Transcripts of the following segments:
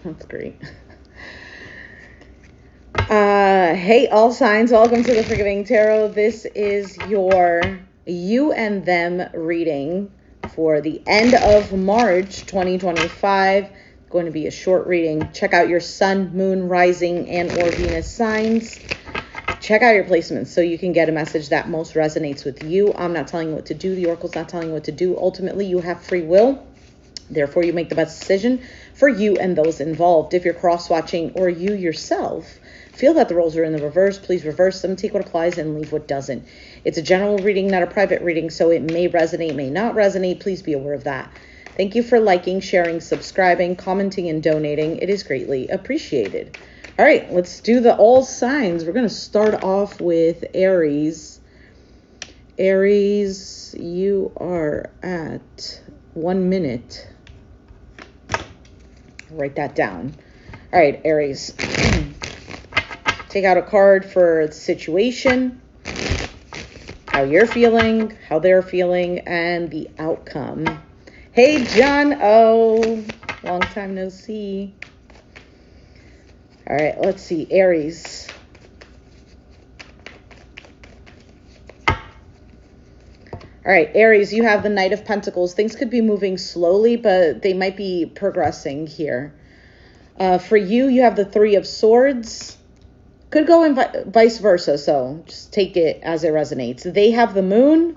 That's great. Hey, all signs, welcome to the Forgiving Tarot. This is your you and them reading for the end of March 2025. Going to be a short reading. Check out your sun, moon, rising, and or Venus signs. Check out your placements so you can get a message that most resonates with you. I'm not telling you what to do. The oracle's not telling you what to do. Ultimately, you have free will. Therefore, you make the best decision for you and those involved. If you're cross-watching or you yourself feel that the roles are in the reverse, please reverse them, take what applies, and leave what doesn't. It's a general reading, not a private reading, so it may resonate, may not resonate. Please be aware of that. Thank you for liking, sharing, subscribing, commenting, and donating. It is greatly appreciated. All right, let's do the all signs. We're going to start off with Aries. Aries, you are at 1 minute. Write that down. All right, Aries. Take out a card for the situation, how you're feeling, how they're feeling, and the outcome. Hey, John O. Long time no see. All right, let's see. Aries. All right, Aries, you have the Knight of Pentacles. Things could be moving slowly, but they might be progressing here. For you, you have the Three of Swords. Could go in vice versa, so just take it as it resonates. They have the Moon.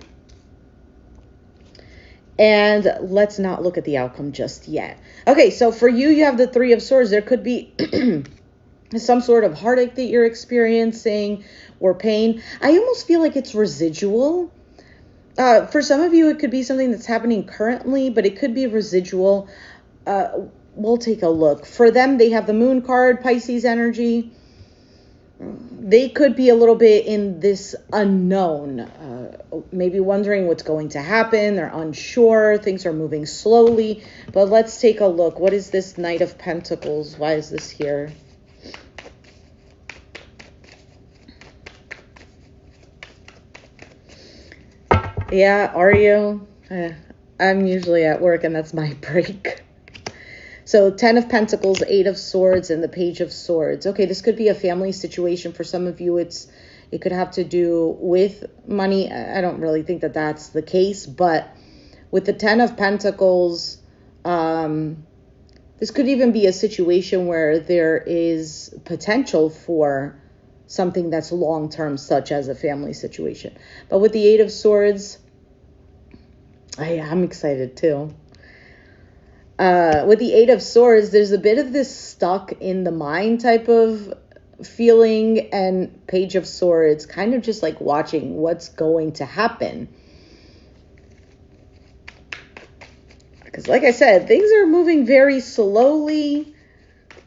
And let's not look at the outcome just yet. Okay, so for you, you have the Three of Swords. There could be some sort of heartache that you're experiencing or pain. I almost feel like it's residual. For some of you, it could be something that's happening currently, but it could be residual. We'll take a look. For them, they have the Moon card, Pisces energy. They could be a little bit in this unknown, maybe wondering what's going to happen. They're unsure. Things are moving slowly. But let's take a look. What is this Knight of Pentacles? Why is this here? Yeah, are you? I'm usually at work and that's my break. So 10 of Pentacles, 8 of Swords, and the Page of Swords. Okay, this could be a family situation. For some of you, it could have to do with money. I don't really think that that's the case. But with the 10 of Pentacles, this could even be a situation where there is potential for something that's long-term, such as a family situation. But with the 8 of Swords, I'm excited too. With the 8 of Swords, there's a bit of this stuck in the mind type of feeling, and Page of Swords, kind of just like watching what's going to happen. Because like I said, things are moving very slowly.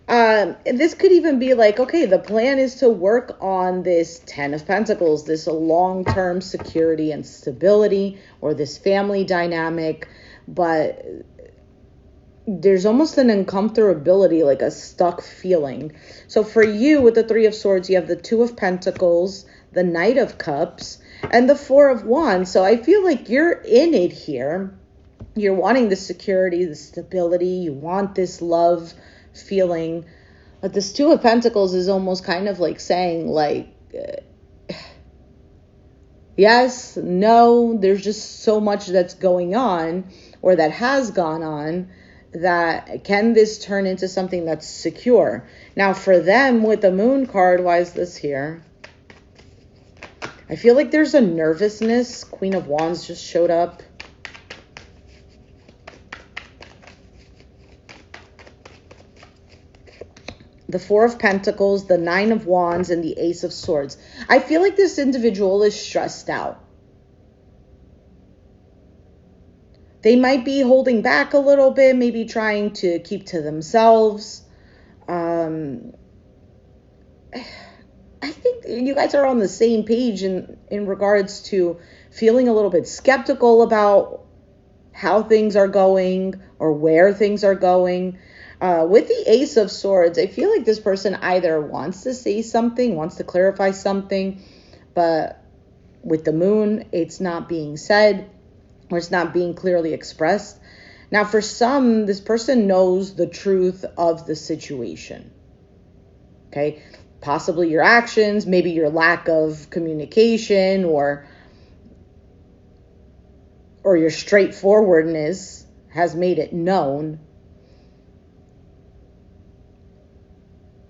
And this could even be like, okay, the plan is to work on this 10 of Pentacles, this long-term security and stability, or this family dynamic, but there's almost an uncomfortability, like a stuck feeling. So for you, with the 3 of Swords, you have the 2 of Pentacles, the Knight of Cups, and the 4 of Wands. So I feel like you're in it here. You're wanting the security, the stability. You want this love feeling. But this 2 of Pentacles is almost kind of like saying, like, yes, no, there's just so much that's going on, or that has gone on, that can this turn into something that's secure? Now for them, with the Moon card, why is this here? I feel like there's a nervousness. Queen of Wands just showed up. The 4 of Pentacles, the 9 of Wands, and the Ace of Swords. I feel like this individual is stressed out. They might be holding back a little bit, maybe trying to keep to themselves. I think you guys are on the same page in regards to feeling a little bit skeptical about how things are going or where things are going. With the Ace of Swords, I feel like this person either wants to say something, wants to clarify something, but with the Moon, it's not being said, or it's not being clearly expressed. Now, for some, this person knows the truth of the situation. Okay, possibly your actions, maybe your lack of communication, or your straightforwardness has made it known.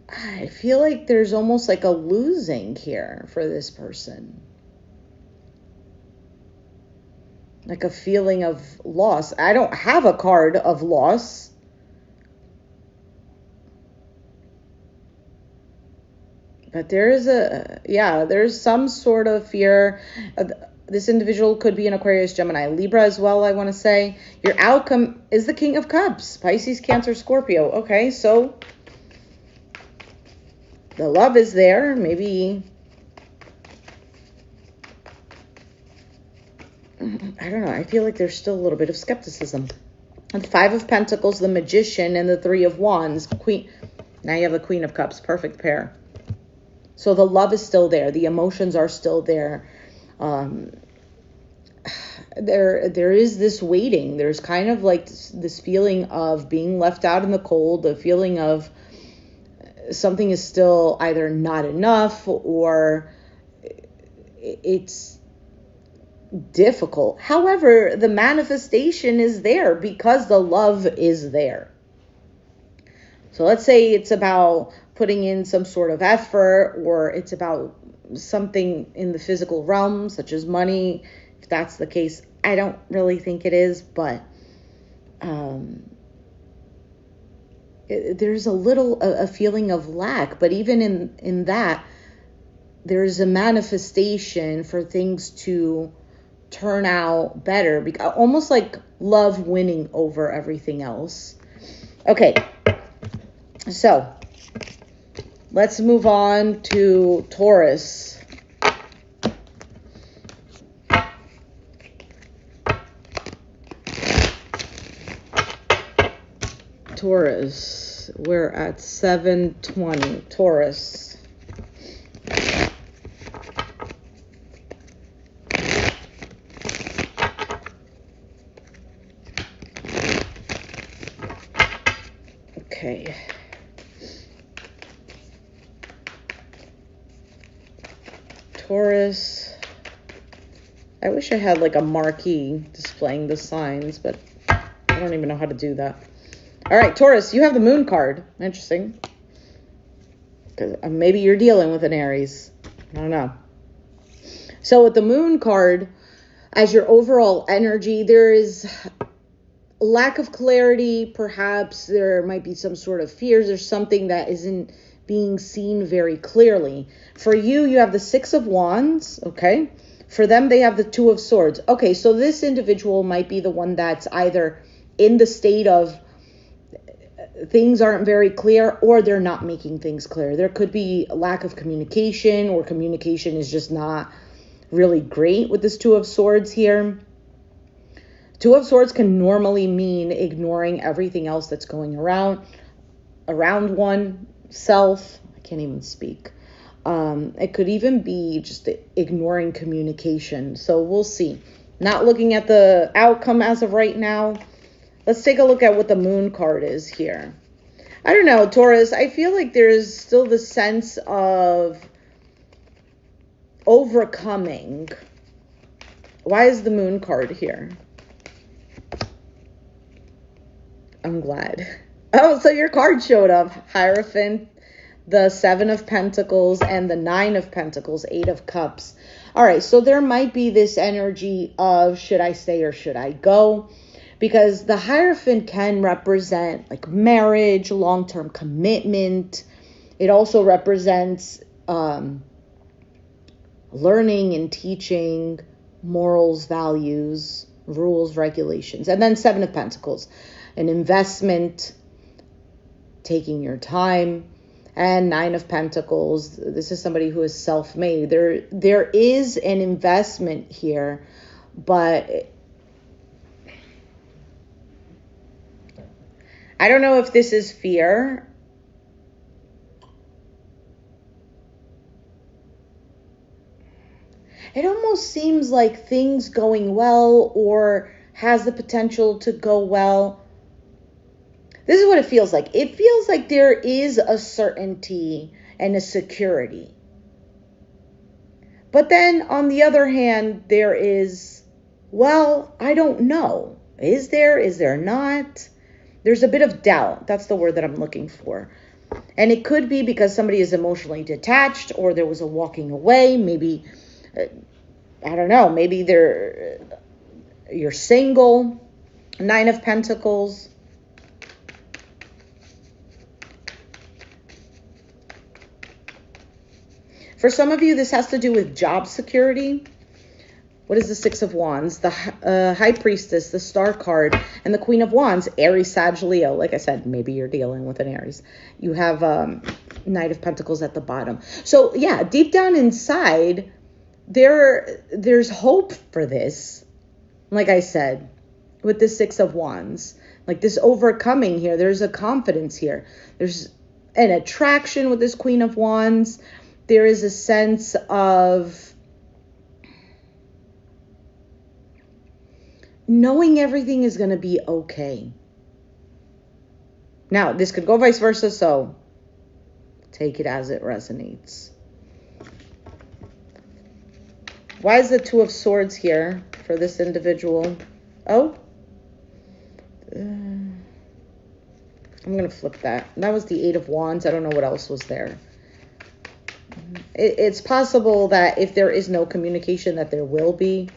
I feel like there's almost like a losing here for this person. Like a feeling of loss. I don't have a card of loss. But there is there's some sort of fear. This individual could be an Aquarius, Gemini, Libra as well, I want to say. Your outcome is the King of Cups, Pisces, Cancer, Scorpio. Okay, so the love is there. Maybe, I don't know. I feel like there's still a little bit of skepticism. And the Five of Pentacles, the Magician, and the Three of Wands. Queen. Now you have the Queen of Cups. Perfect pair. So the love is still there. The emotions are still there. There is this waiting. There's kind of like this feeling of being left out in the cold. The feeling of something is still either not enough or it's difficult. However, the manifestation is there because the love is there. So let's say it's about putting in some sort of effort, or it's about something in the physical realm, such as money. If that's the case, I don't really think it is, but there's a feeling of lack. But even in that, there's a manifestation for things to turn out better, almost like love winning over everything else. Okay, so let's move on to Taurus. Taurus, we're at 720. Taurus. Okay. Taurus. I wish I had like a marquee displaying the signs, but I don't even know how to do that. All right, Taurus, you have the Moon card. Interesting. Because maybe you're dealing with an Aries. I don't know. So with the Moon card, as your overall energy, there is lack of clarity. Perhaps there might be some sort of fears. There's something that isn't being seen very clearly. For you, you have the Six of Wands, okay? For them, they have the Two of Swords. Okay, so this individual might be the one that's either in the state of things aren't very clear, or they're not making things clear. There could be a lack of communication, or communication is just not really great with this Two of Swords here. Two of Swords can normally mean ignoring everything else that's going around oneself. I can't even speak. It could even be just ignoring communication. So we'll see. Not looking at the outcome as of right now. Let's take a look at what the Moon card is here. I don't know, Taurus. I feel like there's still the sense of overcoming. Why is the Moon card here? I'm glad. Oh, so your card showed up. Hierophant, the Seven of Pentacles, and the Nine of Pentacles, Eight of Cups. All right, so there might be this energy of should I stay or should I go? Because the Hierophant can represent like marriage, long-term commitment. It also represents learning and teaching, morals, values, rules, regulations. And then Seven of Pentacles, an investment, taking your time. And Nine of Pentacles, this is somebody who is self-made. There is an investment here, but I don't know if this is fear. It almost seems like things going well or has the potential to go well. This is what it feels like. It feels like there is a certainty and a security. But then on the other hand, there is, well, I don't know. Is there not? There's a bit of doubt. That's the word that I'm looking for. And it could be because somebody is emotionally detached, or there was a walking away. Maybe, I don't know, maybe you're single. 9 of Pentacles. For some of you, this has to do with job security. What is the 6 of Wands? The High Priestess, the Star card, and the Queen of Wands, Aries, Sag, Leo. Like I said, maybe you're dealing with an Aries. You have Knight of Pentacles at the bottom. So yeah, deep down inside, there's hope for this. Like I said, with the 6 of Wands, like this overcoming here, there's a confidence here. There's an attraction with this Queen of Wands. There is a sense of knowing everything is going to be okay. Now, this could go vice versa, so take it as it resonates. Why is the 2 of Swords here for this individual? Oh. I'm going to flip that. That was the 8 of Wands. I don't know what else was there. It's possible that if there is no communication, that there will be.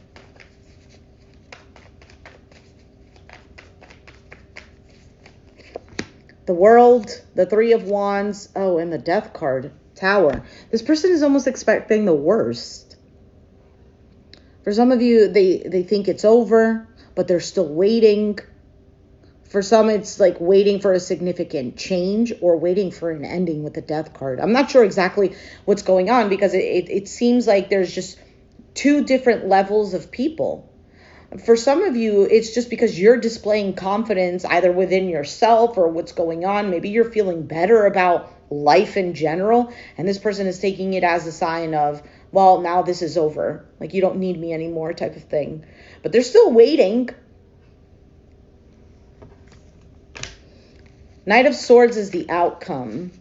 The World, the 3 of Wands, oh, and the Death card, Tower. This person is almost expecting the worst. For some of you, they think it's over, but they're still waiting. For some, it's like waiting for a significant change or waiting for an ending with the Death card. I'm not sure exactly what's going on because it seems like there's just 2 different levels of people. For some of you, it's just because you're displaying confidence either within yourself or what's going on. Maybe you're feeling better about life in general. And this person is taking it as a sign of, well, now this is over. Like, you don't need me anymore type of thing. But they're still waiting. Knight of Swords is the outcome.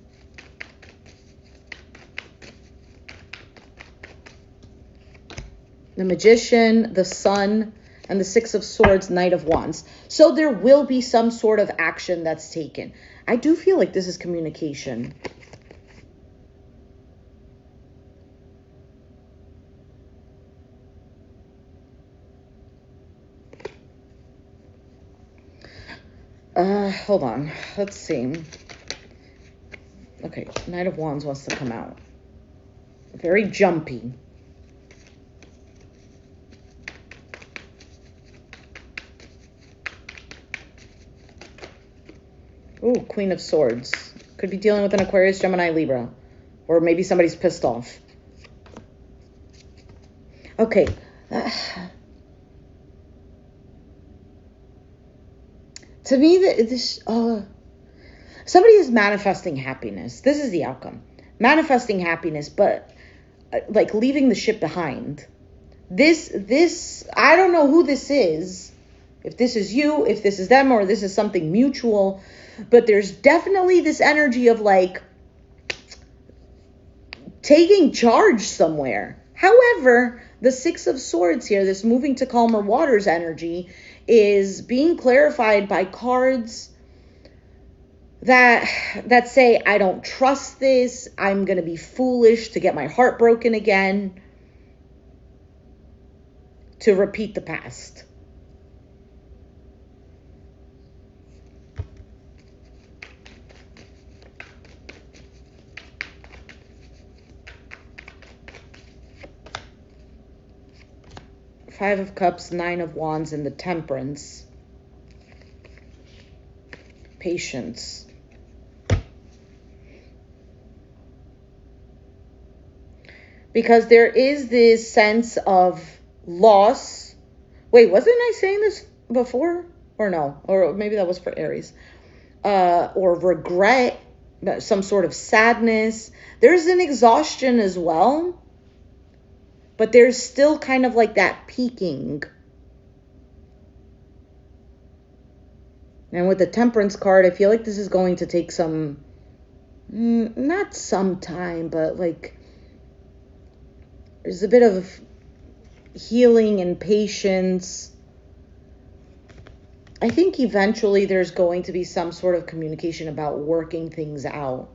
The Magician, the Sun, and the 6 of Swords, Knight of Wands. So there will be some sort of action that's taken. I do feel like this is communication. Hold on. Let's see. Okay, Knight of Wands wants to come out. Very jumpy. Ooh, Queen of Swords. Could be dealing with an Aquarius, Gemini, Libra. Or maybe somebody's pissed off. Okay. To me, somebody is manifesting happiness. This is the outcome. Manifesting happiness, but like leaving the ship behind. This, I don't know who this is. If this is you, if this is them, or this is something mutual. But there's definitely this energy of like taking charge somewhere. However, the 6 of Swords here, this moving to calmer waters energy, is being clarified by cards that say, I don't trust this. I'm going to be foolish to get my heart broken again, to repeat the past. Five of Cups, 9 of Wands, and the Temperance. Patience. Because there is this sense of loss. Wait, wasn't I saying this before? Or no? Or maybe that was for Aries. Or regret, some sort of sadness. There's an exhaustion as well. But there's still kind of like that peaking. And with the Temperance card, I feel like this is going to take some, not some time, but like there's a bit of healing and patience. I think eventually there's going to be some sort of communication about working things out.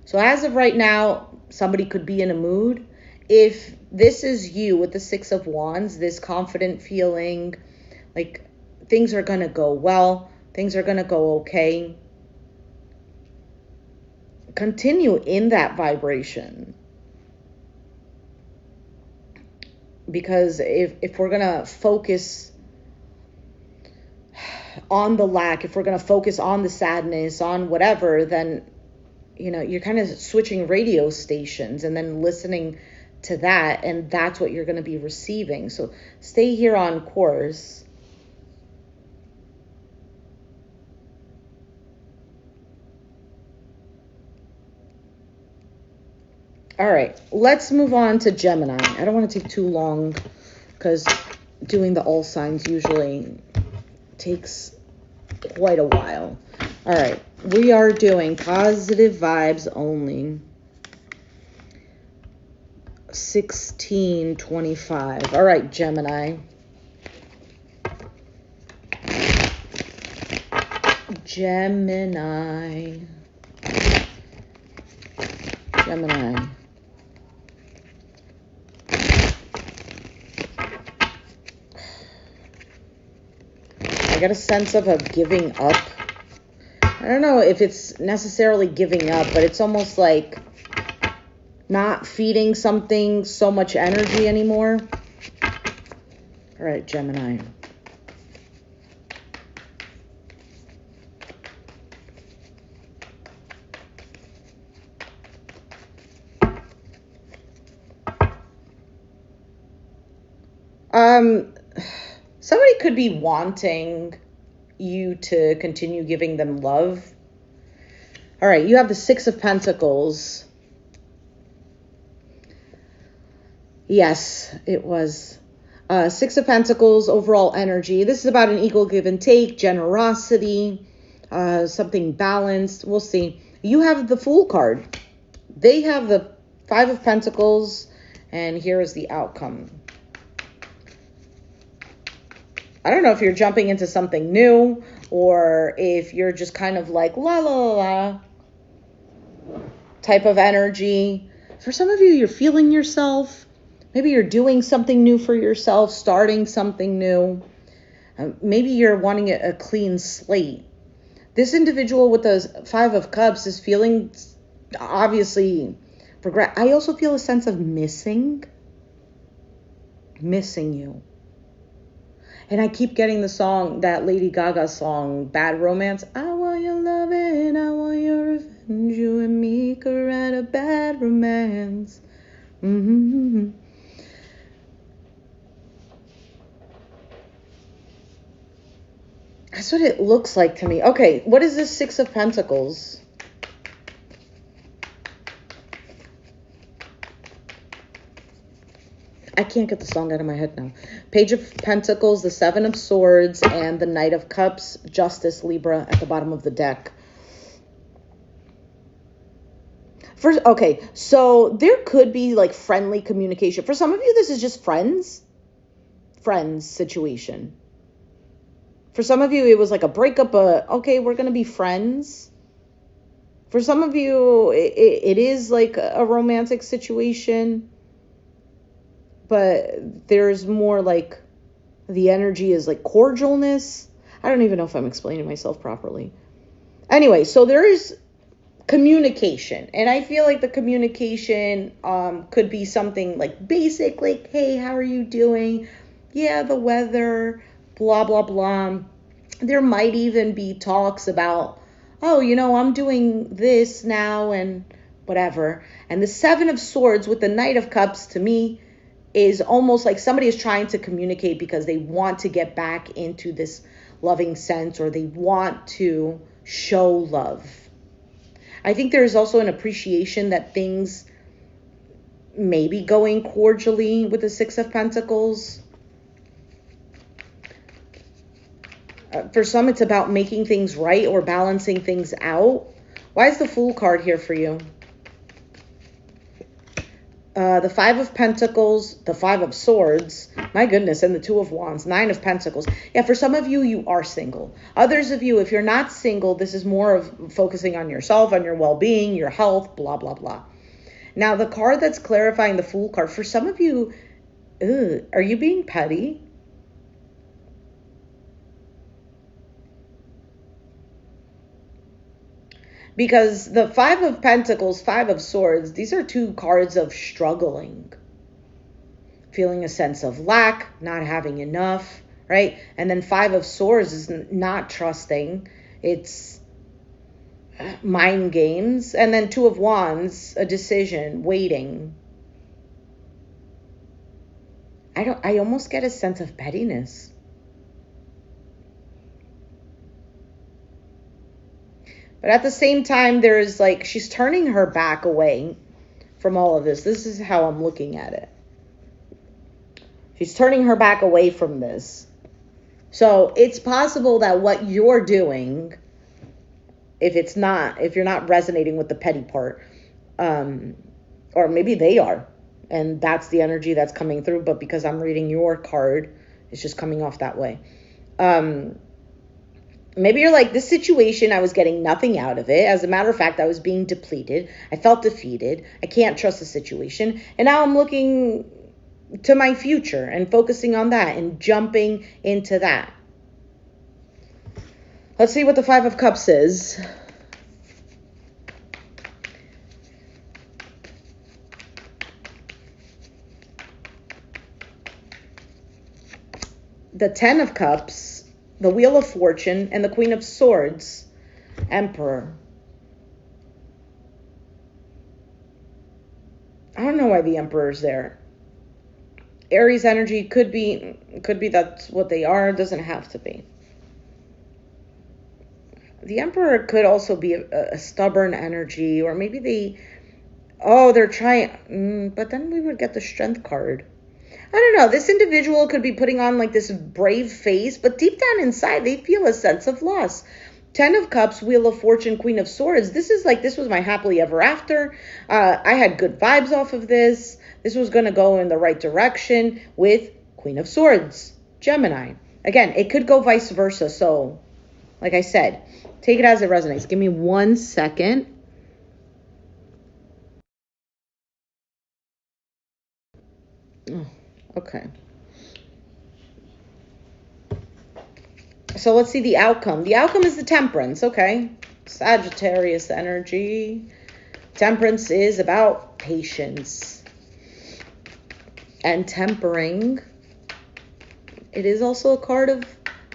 So as of right now, somebody could be in a mood. If this is you with the Six of Wands, this confident feeling, like things are going to go well, things are going to go okay, continue in that vibration. Because if we're going to focus on the lack, if we're going to focus on the sadness, on whatever, then, you know, you're kind of switching radio stations and then listening to that, and that's what you're going to be receiving. So stay here on course. All right, let's move on to Gemini. I don't want to take too long because doing the all signs usually takes quite a while. All right, we are doing positive vibes only. 1625. All right, Gemini. Gemini. I got a sense of a giving up. I don't know if it's necessarily giving up, but it's almost like not feeding something so much energy anymore. All right, Gemini. Somebody could be wanting you to continue giving them love. All right, you have the Six of Pentacles. Yes, it was. Six of Pentacles, overall energy. This is about an equal give and take, generosity, something balanced. We'll see. You have the Fool card. They have the Five of Pentacles, and here is the outcome. I don't know if you're jumping into something new or if you're just kind of like la la la la type of energy. For some of you, you're feeling yourself. Maybe you're doing something new for yourself, starting something new. Maybe you're wanting a clean slate. This individual with the Five of Cups is feeling obviously regret. I also feel a sense of missing you. And I keep getting the song, that Lady Gaga song, Bad Romance. I want your loving, I want your revenge. You and me could write a bad romance. Mm-hmm. That's what it looks like to me. Okay, what is this Six of Pentacles? I can't get the song out of my head now. Page of Pentacles, the Seven of Swords, and the Knight of Cups, Justice, Libra, at the bottom of the deck. First, okay, so there could be like friendly communication. For some of you, this is just friends situation. For some of you, it was like a breakup, okay, we're going to be friends. For some of you, it is like a romantic situation. But there's more like the energy is like cordialness. I don't even know if I'm explaining myself properly. Anyway, so there is communication. And I feel like the communication could be something like basic, like, hey, how are you doing? Yeah, the weather, blah, blah, blah. There might even be talks about, oh, you know, I'm doing this now and whatever. And the Seven of Swords with the Knight of Cups, to me, is almost like somebody is trying to communicate because they want to get back into this loving sense, or they want to show love. I think there is also an appreciation that things may be going cordially with the Six of Pentacles. For some, it's about making things right or balancing things out. Why is the Fool card here for you? The Five of Pentacles, the Five of Swords, my goodness, and the Two of Wands, Nine of Pentacles. Yeah, for some of you, you are single. Others of you, if you're not single, this is more of focusing on yourself, on your well-being, your health, blah, blah, blah. Now, the card that's clarifying, the Fool card, for some of you, are you being petty? Because the Five of Pentacles, Five of Swords, these are two cards of struggling. Feeling a sense of lack, not having enough, right? And then Five of Swords is not trusting. It's mind games. And then Two of Wands, a decision, waiting. I almost get a sense of pettiness. But at the same time, there's like, she's turning her back away from all of this. This is how I'm looking at it. She's turning her back away from this. So it's possible that what you're doing, if you're not resonating with the petty part, or maybe they are, and that's the energy that's coming through, but because I'm reading your card, it's just coming off that way. Maybe you're like, this situation, I was getting nothing out of it. As a matter of fact, I was being depleted. I felt defeated. I can't trust the situation. And now I'm looking to my future and focusing on that and jumping into that. Let's see what the Five of Cups is. The Ten of Cups, the Wheel of Fortune, and the Queen of Swords, Emperor. I don't know why the Emperor's there. Aries energy could be that's what they are. It doesn't have to be. The Emperor could also be a stubborn energy, or maybe they're trying, but then we would get the Strength card. I don't know. This individual could be putting on like this brave face, but deep down inside, they feel a sense of loss. Ten of Cups, Wheel of Fortune, Queen of Swords. This was my happily ever after. I had good vibes off of this. This was going to go in the right direction with Queen of Swords, Gemini. Again, it could go vice versa. So, like I said, take it as it resonates. Give me 1 second. Oh. Okay. So let's see the outcome. The outcome is the Temperance, okay? Sagittarius energy. Temperance is about patience and tempering. It is also a card of,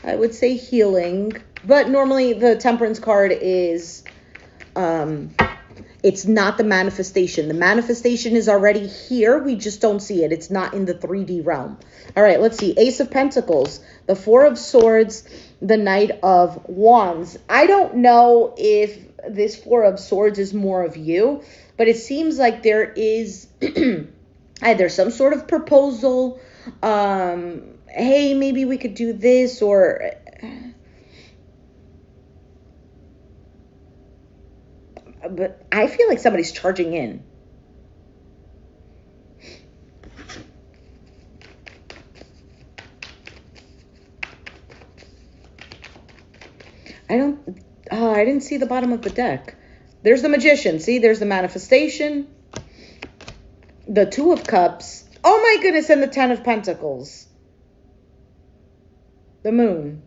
I would say, healing. But normally the Temperance card is, it's not the manifestation. The manifestation is already here. We just don't see it. It's not in the 3D realm. All right, let's see. Ace of Pentacles, the Four of Swords, the Knight of Wands. I don't know if this Four of Swords is more of you, but it seems like there is either some sort of proposal. Hey, maybe we could do this, or... But I feel like somebody's charging in. I didn't see the bottom of the deck. There's the Magician. See, there's the Manifestation. The Two of Cups. Oh my goodness, and the Ten of Pentacles. The Moon.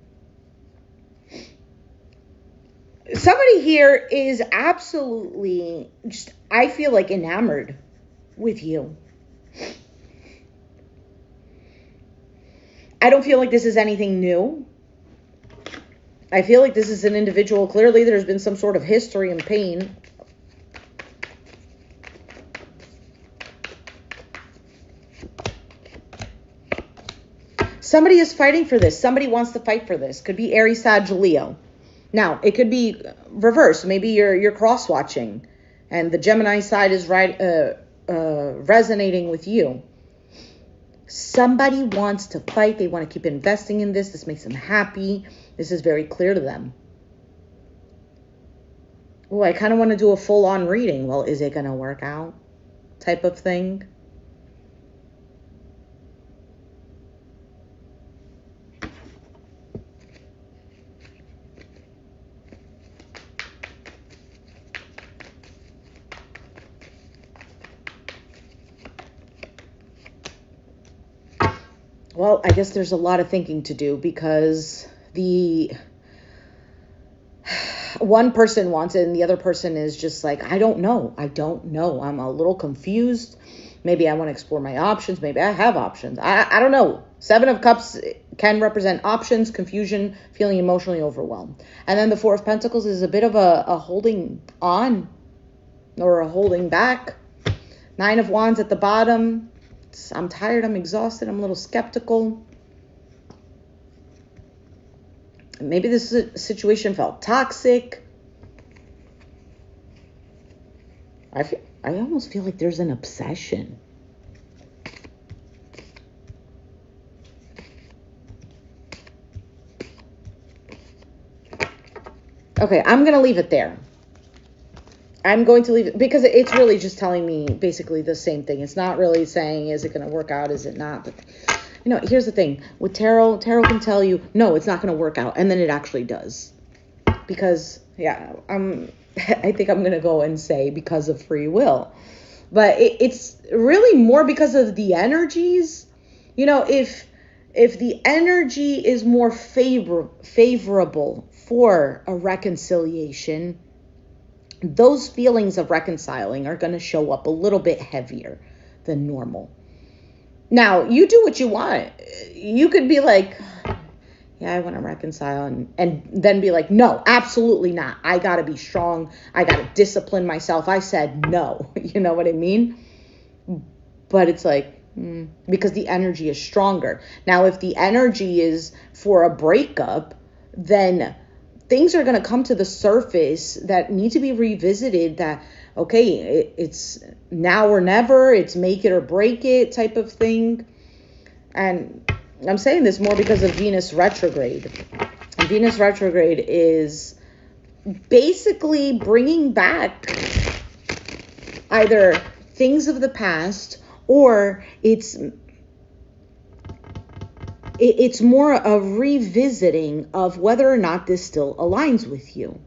Somebody here is absolutely just, I feel like, enamored with you. I don't feel like this is anything new. I feel like this is an individual. Clearly, there's been some sort of history and pain. Somebody is fighting for this. Somebody wants to fight for this. Could be Aries, Sag, Leo. Now, it could be reversed. Maybe you're cross-watching, and the Gemini side is resonating with you. Somebody wants to fight. They want to keep investing in this. This makes them happy. This is very clear to them. Oh, I kind of want to do a full-on reading. Well, is it going to work out? Type of thing. Well, I guess there's a lot of thinking to do because the one person wants it and the other person is just like, I don't know. I'm a little confused. Maybe I want to explore my options. Maybe I have options. I don't know. 7 of Cups can represent options, confusion, feeling emotionally overwhelmed. And then the 4 of Pentacles is a bit of a holding on or a holding back. 9 of Wands at the bottom. I'm tired, I'm exhausted, I'm a little skeptical. Maybe this situation felt toxic. I almost feel like there's an obsession. Okay, I'm going to leave it there. I'm going to leave it because it's really just telling me basically the same thing. It's not really saying, is it going to work out? Is it not? But, you know, here's the thing. With tarot can tell you, no, it's not going to work out. And then it actually does. Because, yeah, I think I'm going to go and say because of free will. But it's really more because of the energies. You know, if the energy is more favorable for a reconciliation, those feelings of reconciling are going to show up a little bit heavier than normal. Now, you do what you want. You could be like, yeah, I want to reconcile, and then be like, no, absolutely not. I got to be strong. I got to discipline myself. I said no. You know what I mean? But it's like, because the energy is stronger. Now, if the energy is for a breakup, then things are going to come to the surface that need to be revisited, that, okay, it's now or never, it's make it or break it type of thing. And I'm saying this more because of Venus retrograde. Venus retrograde is basically bringing back either things of the past, or it's more a revisiting of whether or not this still aligns with you.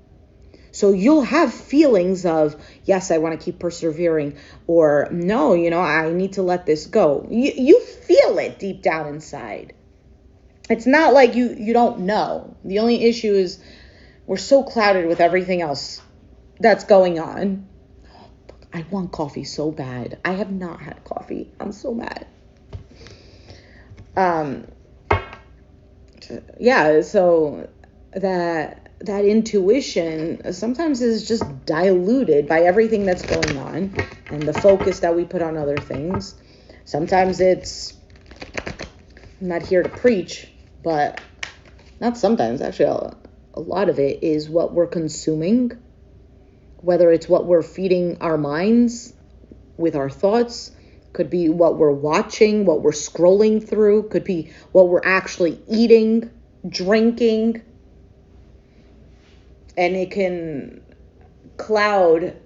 So you'll have feelings of, yes, I want to keep persevering, or no, you know, I need to let this go. You feel it deep down inside. It's not like you don't know. The only issue is we're so clouded with everything else that's going on. I want coffee so bad. I have not had coffee. I'm so mad. Yeah, so that intuition sometimes is just diluted by everything that's going on and the focus that we put on other things. Sometimes I'm not here to preach, but not sometimes, actually a lot of it is what we're consuming, whether it's what we're feeding our minds with our thoughts. Could be what we're watching, what we're scrolling through. Could be what we're actually eating, drinking. And it can cloud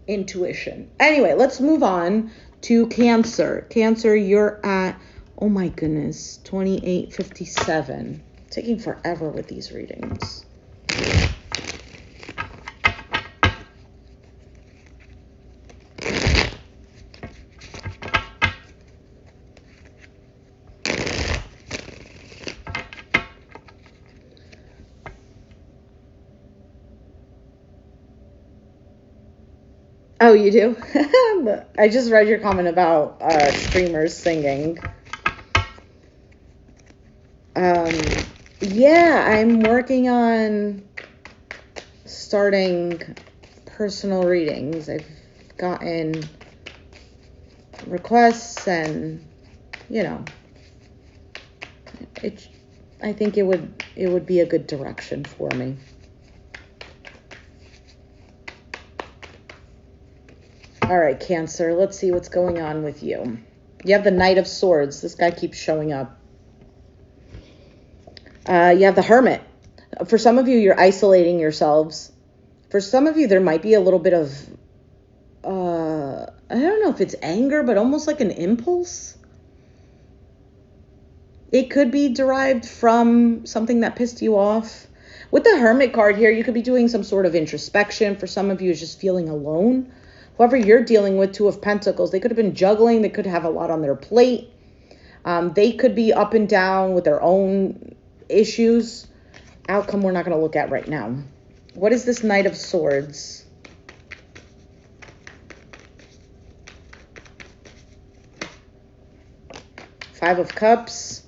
intuition. Anyway, let's move on to Cancer. Cancer, you're at, oh my goodness, 2857. Taking forever with these readings. Oh, you do? I just read your comment about streamers singing. Yeah, I'm working on starting personal readings. I've gotten requests and, you know, I think it would be a good direction for me. All right, Cancer, let's see what's going on with you. You have the Knight of Swords. This guy keeps showing up. You have the Hermit. For some of you, you're isolating yourselves. For some of you, there might be a little bit of, I don't know if it's anger, but almost like an impulse. It could be derived from something that pissed you off. With the Hermit card here, you could be doing some sort of introspection. For some of you, it's just feeling alone. Whoever you're dealing with, Two of Pentacles, they could have been juggling. They could have a lot on their plate. They could be up and down with their own issues. Outcome we're not going to look at right now. What is this Knight of Swords? Five of Cups,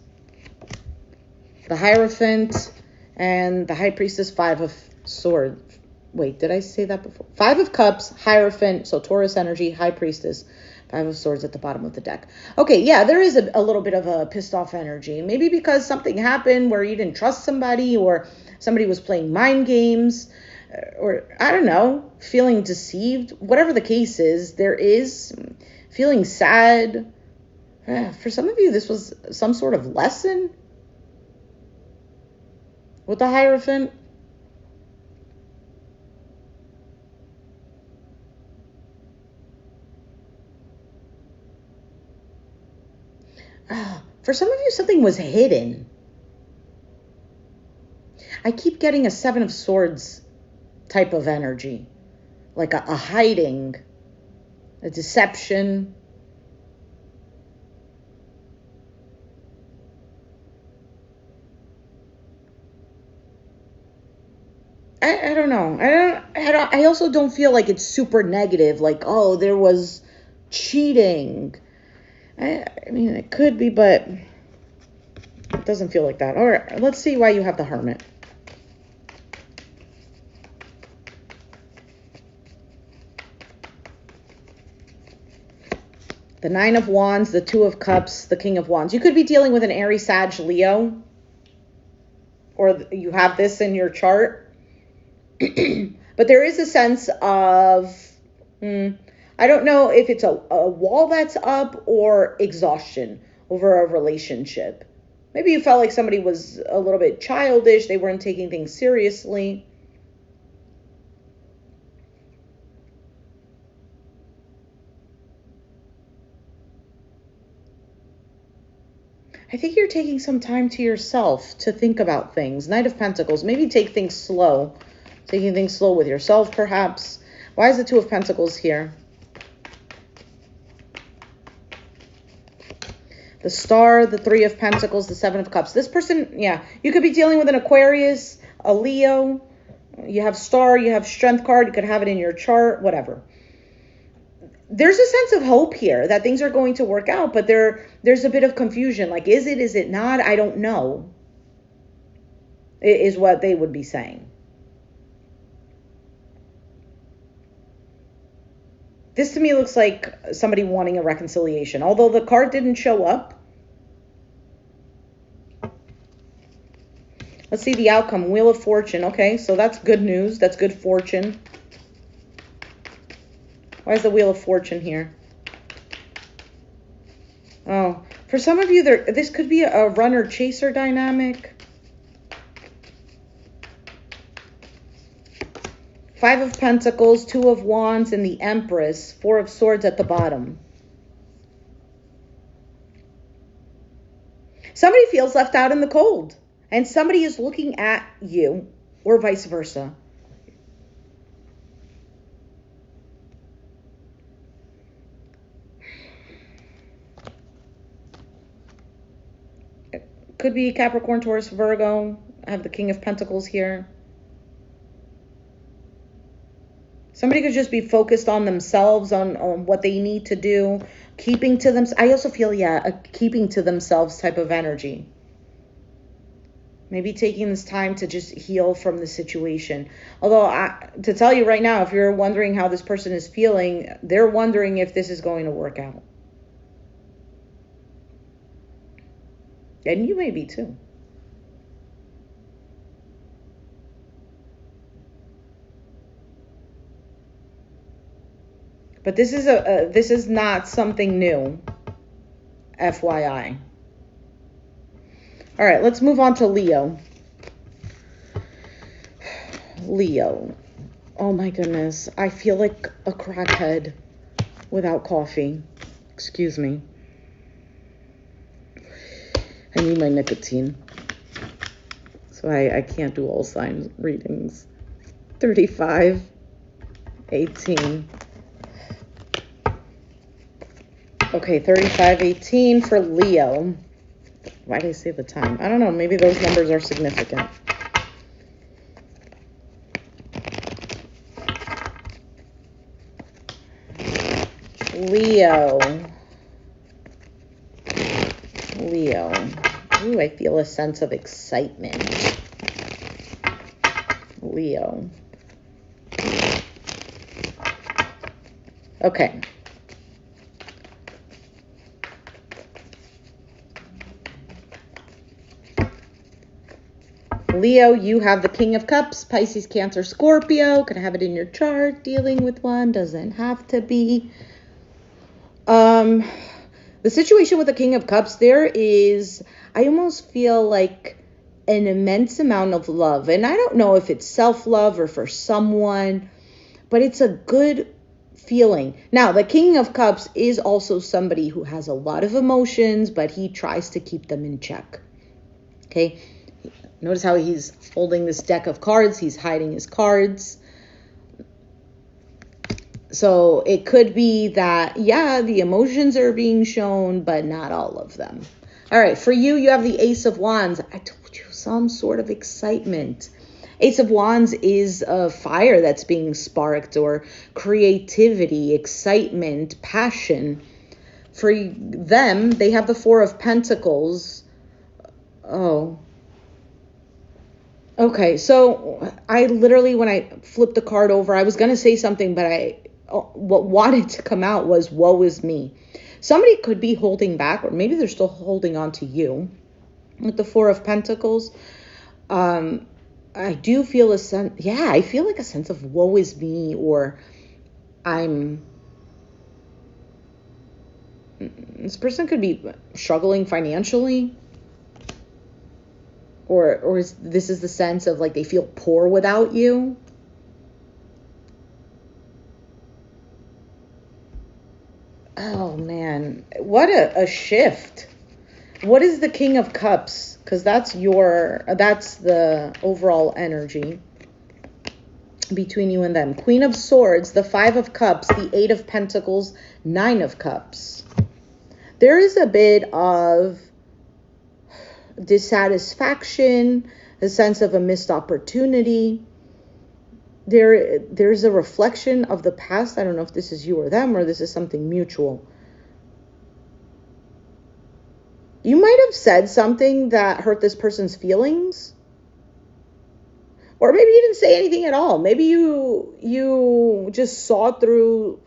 the Hierophant, and the High Priestess, Five of Swords. Wait, did I say that before? Five of Cups, Hierophant, so Taurus energy, High Priestess, Five of Swords at the bottom of the deck. Okay, yeah, there is a little bit of a pissed off energy. Maybe because something happened where you didn't trust somebody, or somebody was playing mind games, or I don't know, feeling deceived. Whatever the case is, there is feeling sad. For some of you, this was some sort of lesson with the Hierophant. For some of you, something was hidden. I keep getting a Seven of Swords type of energy, like a hiding, a deception. I don't know. I also don't feel like it's super negative. Like, oh, there was cheating. I mean, it could be, but it doesn't feel like that. All right, let's see why you have the Hermit. The Nine of Wands, the Two of Cups, the King of Wands. You could be dealing with an Aries, Sag, Leo, or you have this in your chart. But there is a sense of, I don't know if it's a wall that's up or exhaustion over a relationship. Maybe you felt like somebody was a little bit childish. They weren't taking things seriously. I think you're taking some time to yourself to think about things. Knight of Pentacles. Maybe take things slow. Taking things slow with yourself, perhaps. Why is the Two of Pentacles here? The Star, the Three of Pentacles, the Seven of Cups. This person, yeah, you could be dealing with an Aquarius, a Leo. You have Star, you have Strength card. You could have it in your chart, whatever. There's a sense of hope here that things are going to work out, but there's a bit of confusion. Like, is it not? I don't know, is what they would be saying. This to me looks like somebody wanting a reconciliation, although the card didn't show up. Let's see the outcome. Wheel of Fortune. Okay, so that's good news. That's good fortune. Why is the Wheel of Fortune here? Oh, for some of you, this could be a runner-chaser dynamic. Five of Pentacles, Two of Wands, and the Empress. Four of Swords at the bottom. Somebody feels left out in the cold, and somebody is looking at you, or vice versa. It could be Capricorn, Taurus, Virgo. I have the King of Pentacles here. Somebody could just be focused on themselves, on what they need to do, keeping to themselves. I also feel, yeah, a keeping to themselves type of energy. Maybe taking this time to just heal from the situation. Although, to tell you right now, if you're wondering how this person is feeling, they're wondering if this is going to work out. And you may be too. But this is not something new, FYI. All right, let's move on to Leo. Leo. Oh my goodness. I feel like a crackhead without coffee. Excuse me. I need my nicotine. So I can't do all sign readings. 35, 18. Okay, 35, 18 for Leo. Why did I say the time? I don't know. Maybe those numbers are significant. Leo. Ooh, I feel a sense of excitement. Leo. Okay. Leo, you have the King of Cups, Pisces, Cancer, Scorpio. Can have it in your chart. Dealing with one, doesn't have to be. The situation with the King of Cups, I almost feel like an immense amount of love. And I don't know if it's self-love or for someone, but it's a good feeling. Now, the King of Cups is also somebody who has a lot of emotions, but he tries to keep them in check. Okay? Notice how he's holding this deck of cards. He's hiding his cards. So it could be that, yeah, the emotions are being shown, but not all of them. All right, for you, you have the Ace of Wands. I told you, some sort of excitement. Ace of Wands is a fire that's being sparked, or creativity, excitement, passion. For them, they have the Four of Pentacles. Oh. Okay, so I literally, when I flipped the card over, I was going to say something, but what wanted to come out was, woe is me. Somebody could be holding back, or maybe they're still holding on to you with the Four of Pentacles. I do feel a sense, I feel like a sense of woe is me, or this person could be struggling financially, or this is the sense of like they feel poor without you. Oh man, what a shift. What is the King of Cups? Because that's the overall energy between you and them. Queen of Swords, the Five of Cups, the Eight of Pentacles, Nine of Cups. There is a bit of dissatisfaction, a sense of a missed opportunity. There's a reflection of the past. I don't know if this is you or them, or this is something mutual. You might have said something that hurt this person's feelings. Or maybe you didn't say anything at all. Maybe you just saw through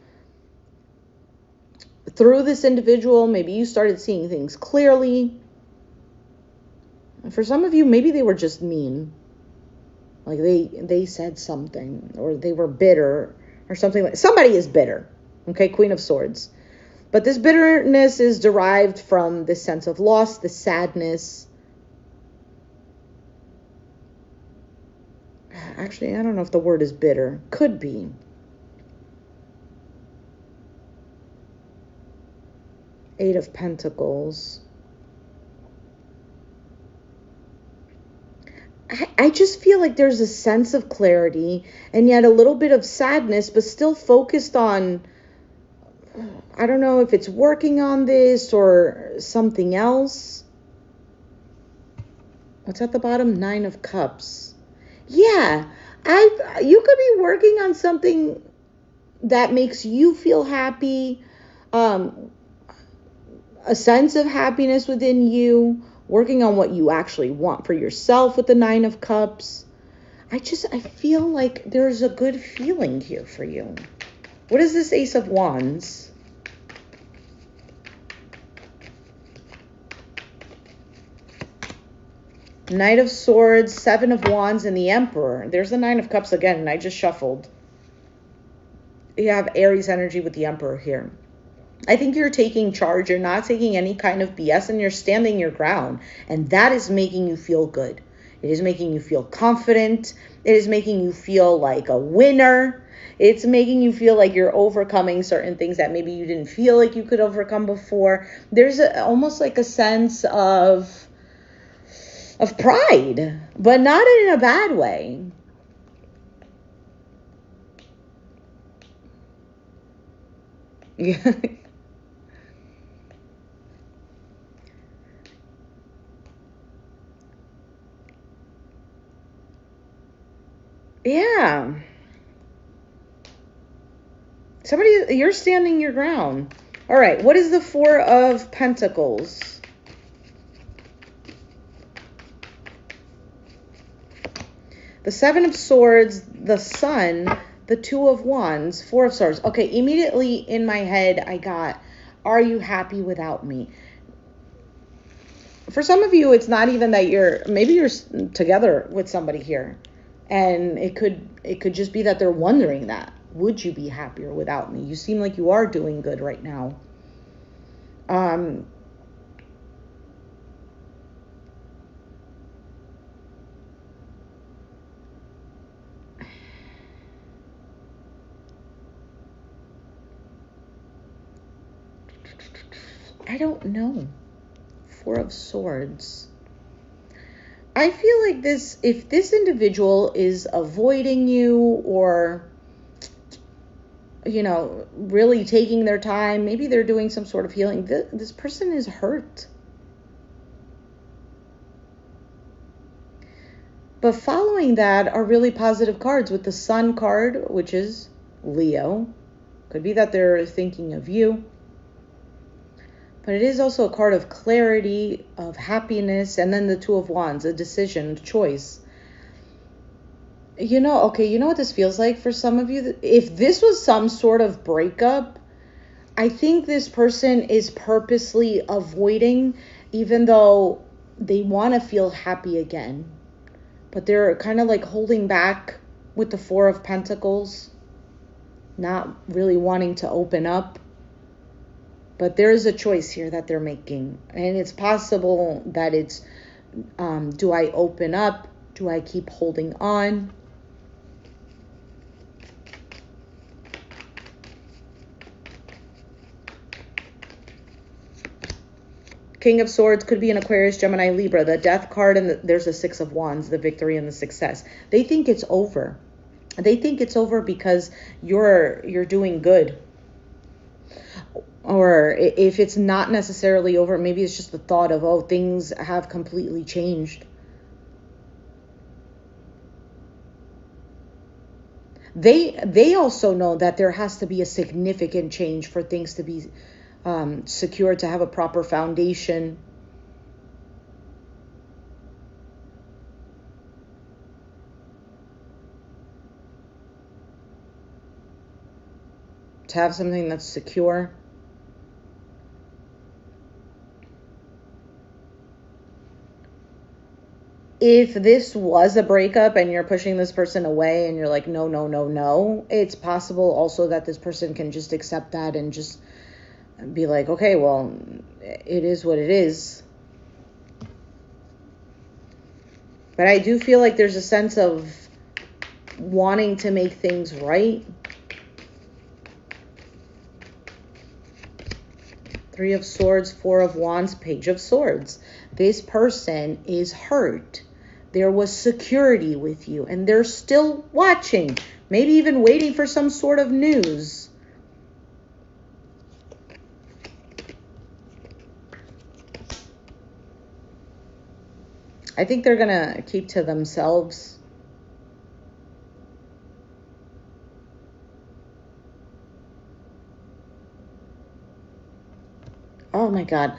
this individual. Maybe you started seeing things clearly. For some of you, maybe they were just mean. Like they said something, or they were bitter, or something like. Somebody is bitter. Okay, Queen of Swords. But this bitterness is derived from this sense of loss, the sadness. Actually, I don't know if the word is bitter. Could be. Eight of Pentacles. I just feel like there's a sense of clarity and yet a little bit of sadness, but still focused on, I don't know if it's working on this or something else. What's at the bottom? Nine of Cups. Yeah, you could be working on something that makes you feel happy, a sense of happiness within you, working on what you actually want for yourself with the Nine of Cups. I feel like there's a good feeling here for you. What is this Ace of Wands? Knight of Swords, Seven of Wands, and the Emperor. There's the Nine of Cups again, and I just shuffled. You have Aries energy with the Emperor here. I think you're taking charge. You're not taking any kind of BS, and you're standing your ground. And that is making you feel good. It is making you feel confident. It is making you feel like a winner. It's making you feel like you're overcoming certain things that maybe you didn't feel like you could overcome before. There's almost like a sense of pride, but not in a bad way. Yeah. Yeah. You're standing your ground. All right, what is the Four of Pentacles? The Seven of Swords, the Sun, the Two of Wands, Four of Swords. Okay, immediately in my head, I got, are you happy without me? For some of you, it's not even that maybe you're together with somebody here. And it could just be that they're wondering that. Would you be happier without me? You seem like you are doing good right now. I don't know. Four of Swords. I feel like if this individual is avoiding you or, really taking their time, maybe they're doing some sort of healing. This person is hurt. But following that are really positive cards with the Sun card, which is Leo. Could be that they're thinking of you. But it is also a card of clarity, of happiness, and then the Two of Wands, a decision, a choice. You know what this feels like for some of you? If this was some sort of breakup, I think this person is purposely avoiding, even though they want to feel happy again. But they're kind of like holding back with the Four of Pentacles, not really wanting to open up. But there is a choice here that they're making. And it's possible that it's, do I open up? Do I keep holding on? King of Swords could be an Aquarius, Gemini, Libra. The Death card, and there's a Six of Wands, the victory and the success. They think it's over. They think it's over because you're doing good. Or if it's not necessarily over, maybe it's just the thought of, oh, things have completely changed. They also know that there has to be a significant change for things to be secure, to have a proper foundation. To have something that's secure. If this was a breakup and you're pushing this person away and you're like, no, no, no, no, it's possible also that this person can just accept that and just be like, okay, well, it is what it is. But I do feel like there's a sense of wanting to make things right. Three of Swords, Four of Wands, Page of Swords. This person is hurt. There was security with you, and they're still watching, maybe even waiting for some sort of news. I think they're going to keep to themselves. Oh my God.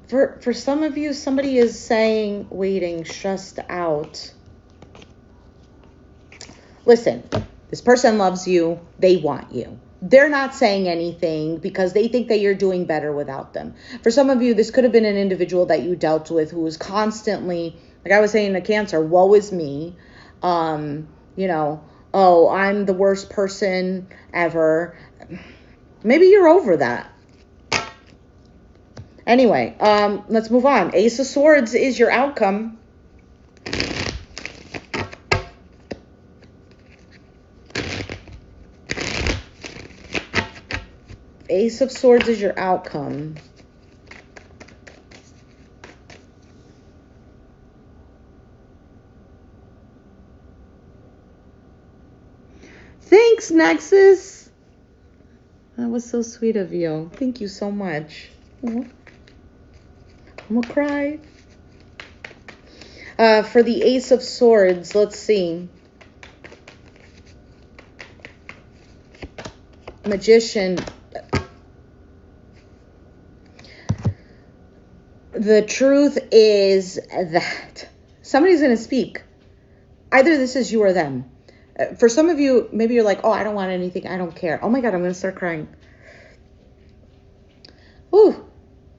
For some of you, somebody is saying, waiting, stressed out. Listen, this person loves you. They want you. They're not saying anything because they think that you're doing better without them. For some of you, this could have been an individual that you dealt with who was constantly, like I was saying to Cancer, woe is me. Oh, I'm the worst person ever. Maybe you're over that. Anyway, let's move on. Ace of Swords is your outcome. Ace of Swords is your outcome. Thanks, Nexus. That was so sweet of you. Thank you so much. I'm gonna cry. For the Ace of Swords, let's see. Magician. The truth is that somebody's going to speak. Either this is you or them. For some of you, maybe you're like, oh, I don't want anything. I don't care. Oh my God, I'm going to start crying. Ooh,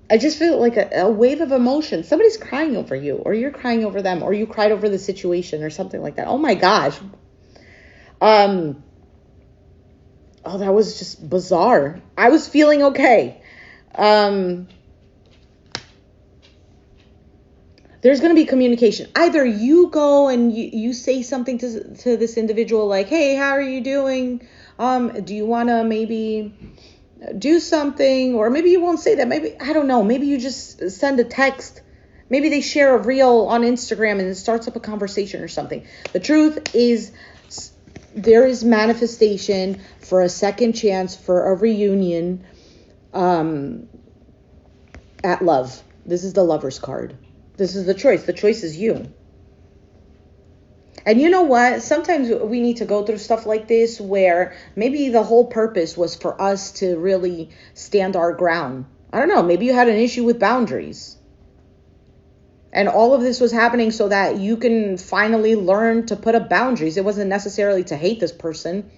I just feel like a wave of emotion. Somebody's crying over you, or you're crying over them, or you cried over the situation or something like that. Oh my gosh. Oh, that was just bizarre. I was feeling okay. There's going to be communication. Either you go and you say something to this individual like, hey, how are you doing? Do you want to maybe do something? Or maybe you won't say that. Maybe, I don't know. Maybe you just send a text. Maybe they share a reel on Instagram and it starts up a conversation or something. The truth is there is manifestation for a second chance, for a reunion at love. This is the Lover's card. This is the choice. The choice is you. And you know what? Sometimes we need to go through stuff like this where maybe the whole purpose was for us to really stand our ground. I don't know. Maybe you had an issue with boundaries. And all of this was happening so that you can finally learn to put up boundaries. It wasn't necessarily to hate this person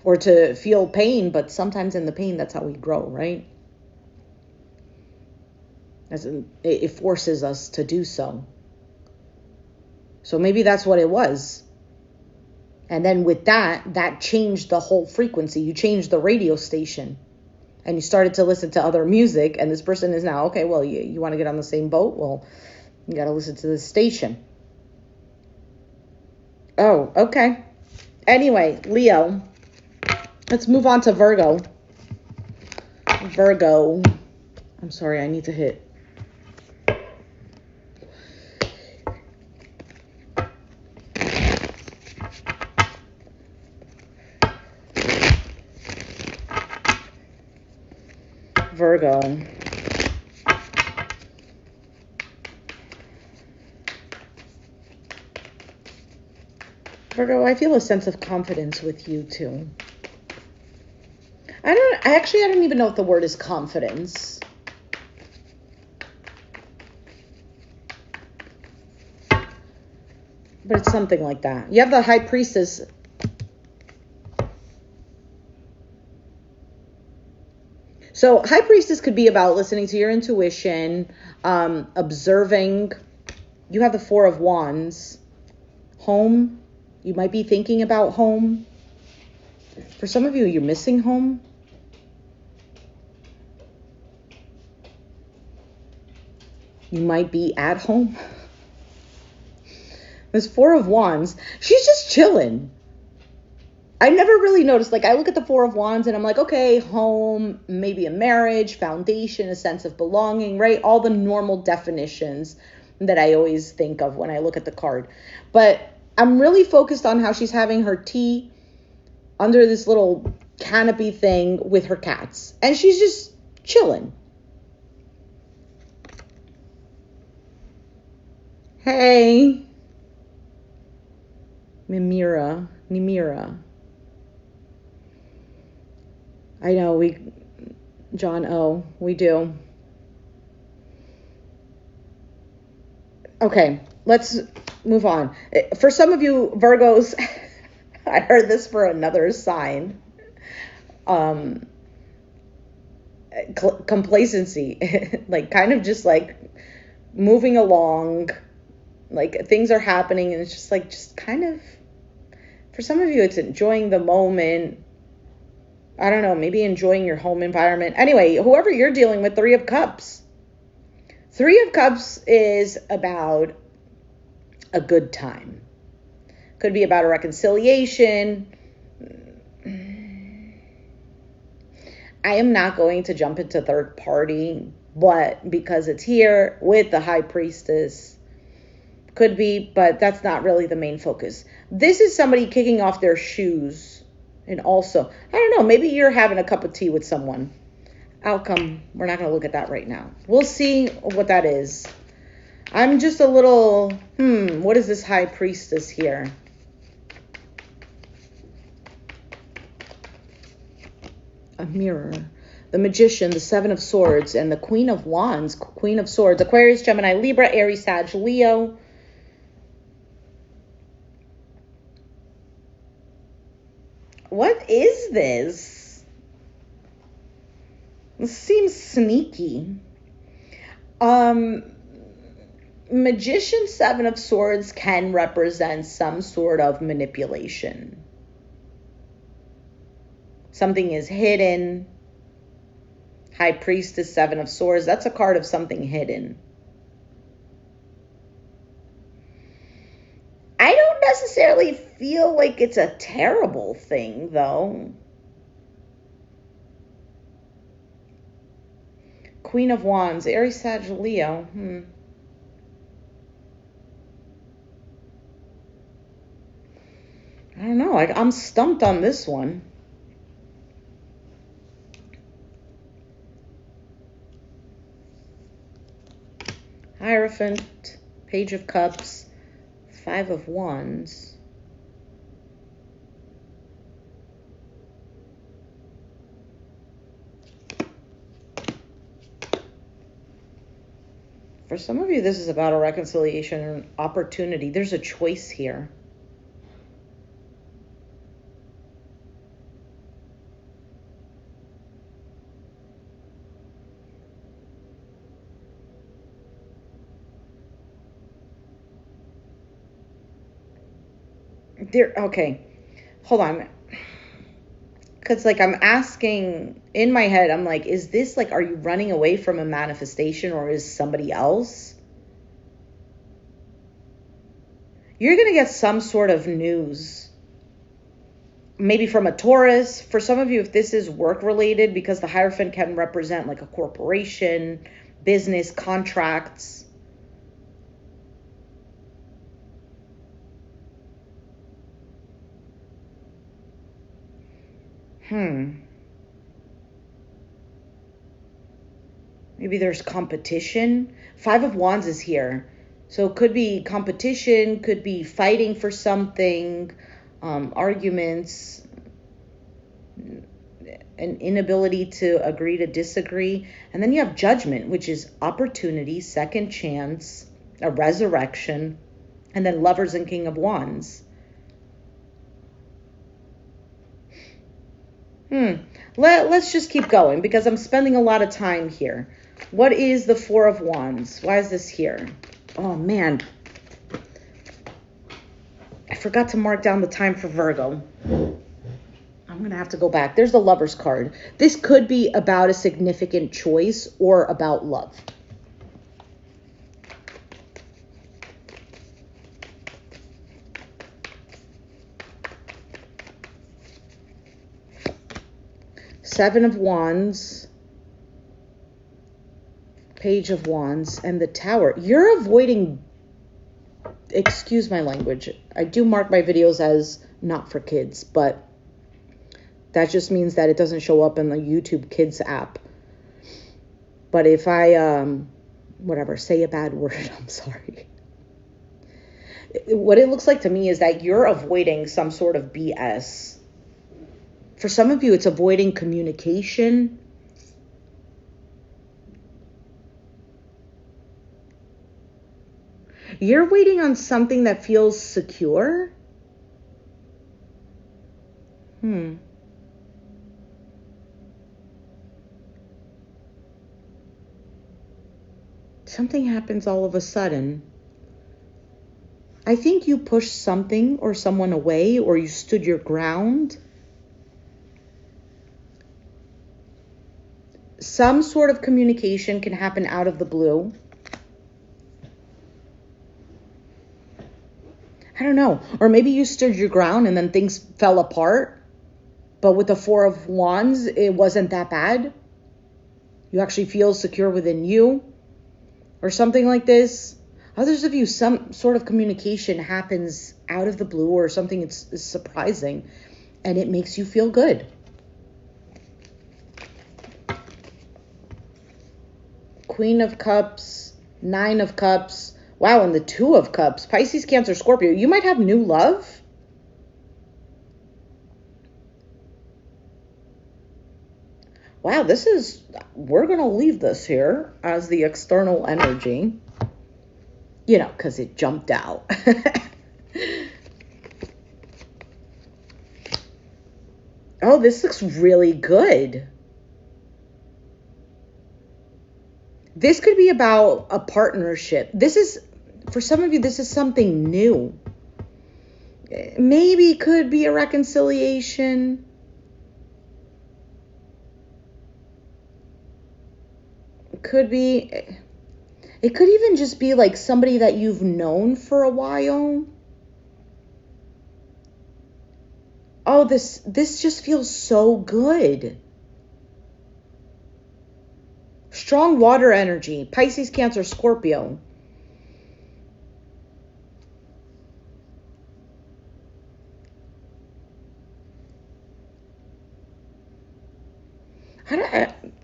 or to feel pain, but sometimes in the pain, that's how we grow, right? It forces us to do so. So maybe that's what it was. And then with that changed the whole frequency. You changed the radio station. And you started to listen to other music. And this person is now, okay, well, you want to get on the same boat? Well, you got to listen to this station. Oh, okay. Anyway, Leo. Let's move on to Virgo. Virgo. I'm sorry, I need to hit. Virgo. Virgo, I feel a sense of confidence with you too. I don't even know if the word is confidence. But it's something like that. You have the High Priestess. So High Priestess could be about listening to your intuition, observing. You have the Four of Wands. Home. You might be thinking about home. For some of you, you're missing home. You might be at home. This Four of Wands, she's just chilling. I never really noticed, like I look at the Four of Wands and I'm like, okay, home, maybe a marriage, foundation, a sense of belonging, right? All the normal definitions that I always think of when I look at the card. But I'm really focused on how she's having her tea under this little canopy thing with her cats. And she's just chilling. Hey. Nimira. I know, John O, we do. Okay, let's move on. For some of you Virgos, I heard this for another sign. Complacency, like kind of just like moving along, like things are happening and it's just like, just kind of, for some of you, it's enjoying the moment. I don't know, maybe enjoying your home environment. Anyway, whoever you're dealing with, Three of Cups. Three of Cups is about a good time. Could be about a reconciliation. I am not going to jump into third party, but because it's here with the High Priestess, could be, but that's not really the main focus. This is somebody kicking off their shoes. And also, I don't know, maybe you're having a cup of tea with someone. Outcome, we're not going to look at that right now. We'll see what that is. I'm just a little, what is this High Priestess here? A mirror, the Magician, the Seven of Swords, and the Queen of Wands, Queen of Swords, Aquarius, Gemini, Libra, Aries, Sag, Leo. What is this? This seems sneaky. Magician, Seven of Swords can represent some sort of manipulation. Something is hidden. High Priestess, Seven of Swords. That's a card of something hidden. I don't necessarily feel like it's a terrible thing, though. Queen of Wands, Aries, Sag, Leo. I don't know. I'm stumped on this one. Hierophant, Page of Cups, Five of Wands. For some of you, this is about a reconciliation and opportunity. There's a choice here. Okay, hold on. Because, like, I'm asking, in my head, I'm like, is this, like, are you running away from a manifestation or is somebody else? You're going to get some sort of news. Maybe from a Taurus. For some of you, if this is work-related, because the Hierophant can represent, like, a corporation, business, contracts. Maybe there's competition. Five of Wands is here. So it could be competition, could be fighting for something, arguments, an inability to agree to disagree. And then you have Judgment, which is opportunity, second chance, a resurrection, and then Lovers and King of Wands. Let's just keep going because I'm spending a lot of time here. What is the Four of Wands? Why is this here? Oh, man. I forgot to mark down the time for Virgo. I'm going to have to go back. There's the Lover's card. This could be about a significant choice or about love. Seven of Wands, Page of Wands, and the Tower. You're avoiding, excuse my language, I do mark my videos as not for kids, but that just means that it doesn't show up in the YouTube Kids app. But if I, whatever, say a bad word, I'm sorry. What it looks like to me is that you're avoiding some sort of BS. For some of you, it's avoiding communication. You're waiting on something that feels secure. Something happens all of a sudden. I think you pushed something or someone away, or you stood your ground. Some sort of communication can happen out of the blue. I don't know. Or maybe you stood your ground and then things fell apart. But with the Four of Wands, it wasn't that bad. You actually feel secure within you or something like this. Others of you, some sort of communication happens out of the blue or something is surprising and it makes you feel good. Queen of Cups, Nine of Cups. Wow, and the Two of Cups. Pisces, Cancer, Scorpio. You might have new love. Wow, we're going to leave this here as the external energy. You know, because it jumped out. Oh, this looks really good. This could be about a partnership. For some of you, this is something new. Maybe it could be a reconciliation. It could even just be like somebody that you've known for a while. Oh, this just feels so good. Strong water energy. Pisces, Cancer, Scorpio.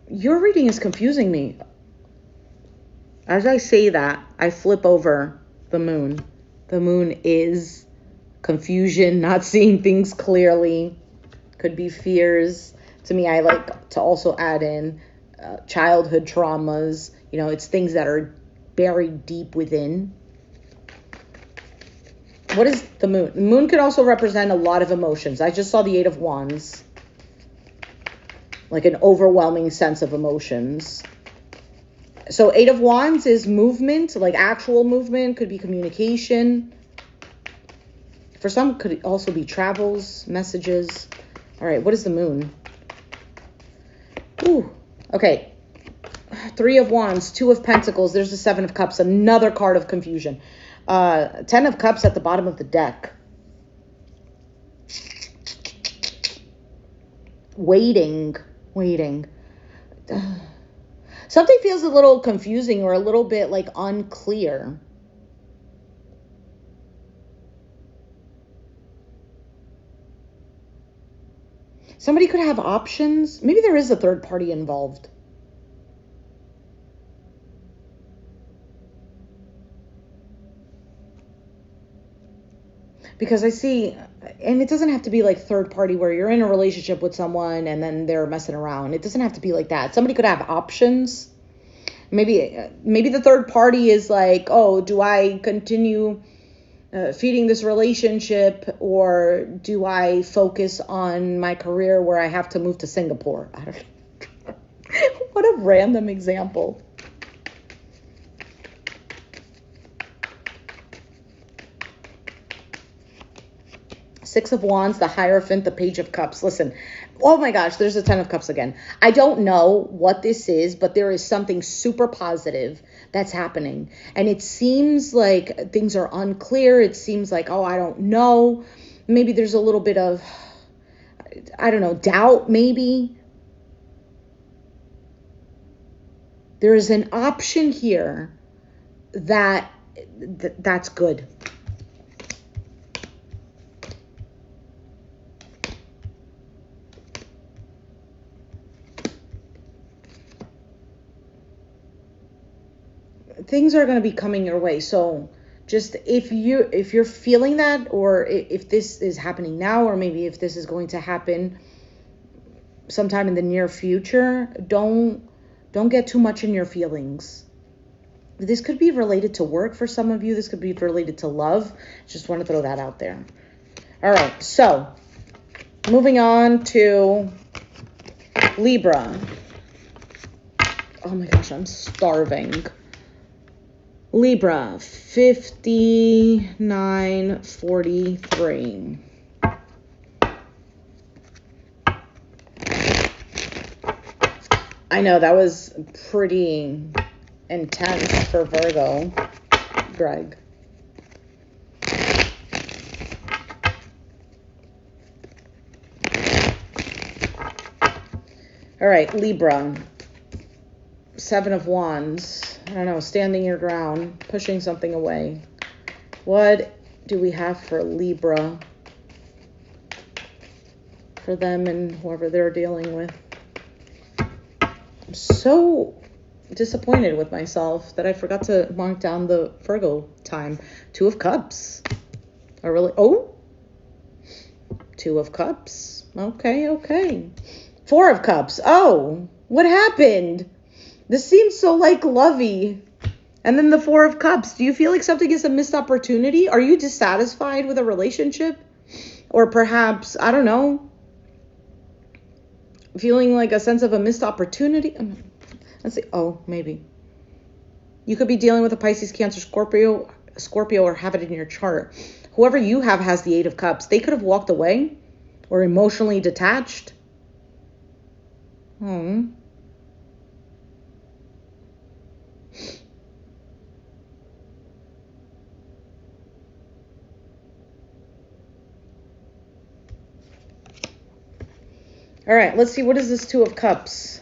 Your reading is confusing me. As I say that, I flip over the moon. The moon is confusion, not seeing things clearly. Could be fears. To me, I like to also add in childhood traumas. You know, it's things that are buried deep within. What is the moon? The moon could also represent a lot of emotions. I just saw the Eight of Wands. Like an overwhelming sense of emotions. So Eight of Wands is movement, like actual movement, could be communication. For some, could also be travels, messages. All right, what is the moon? Ooh, okay. Three of Wands, Two of Pentacles. There's the Seven of Cups, another card of confusion. 10 of Cups at the bottom of the deck. Waiting. Something feels a little confusing or a little bit like unclear. Somebody could have options. Maybe there is a third party involved. Because I see, and it doesn't have to be like third party where you're in a relationship with someone and then they're messing around. It doesn't have to be like that. Somebody could have options. Maybe the third party is like, oh, do I continue feeding this relationship or do I focus on my career where I have to move to Singapore? I don't know. What a random example. Six of Wands, the Hierophant, the Page of Cups. Listen, oh my gosh, there's the 10 of Cups again. I don't know what this is, but there is something super positive that's happening. And it seems like things are unclear. It seems like, oh, I don't know. Maybe there's a little bit of, I don't know, doubt maybe. There is an option here that's good. Things are going to be coming your way. So just if you're feeling that, or if this is happening now, or maybe if this is going to happen sometime in the near future, don't get too much in your feelings. This could be related to work for some of you. This could be related to love. Just want to throw that out there. All right. So moving on to Libra. Oh my gosh, I'm starving. Libra, 5943. I know that was pretty intense for Virgo, Greg. All right, Libra. Seven of Wands. I don't know, standing your ground, pushing something away. What do we have for Libra? For them and whoever they're dealing with. I'm so disappointed with myself that I forgot to mark down the Virgo time. Two of Cups. Two of Cups. Okay. Four of Cups. Oh, what happened? This seems so like lovey. And then the Four of Cups. Do you feel like something is a missed opportunity? Are you dissatisfied with a relationship? Or perhaps, I don't know, feeling like a sense of a missed opportunity? Let's see. Oh, maybe. You could be dealing with a Pisces, Cancer, Scorpio, or have it in your chart. Whoever you have has the Eight of Cups. They could have walked away or emotionally detached. All right, let's see. What is this Two of Cups?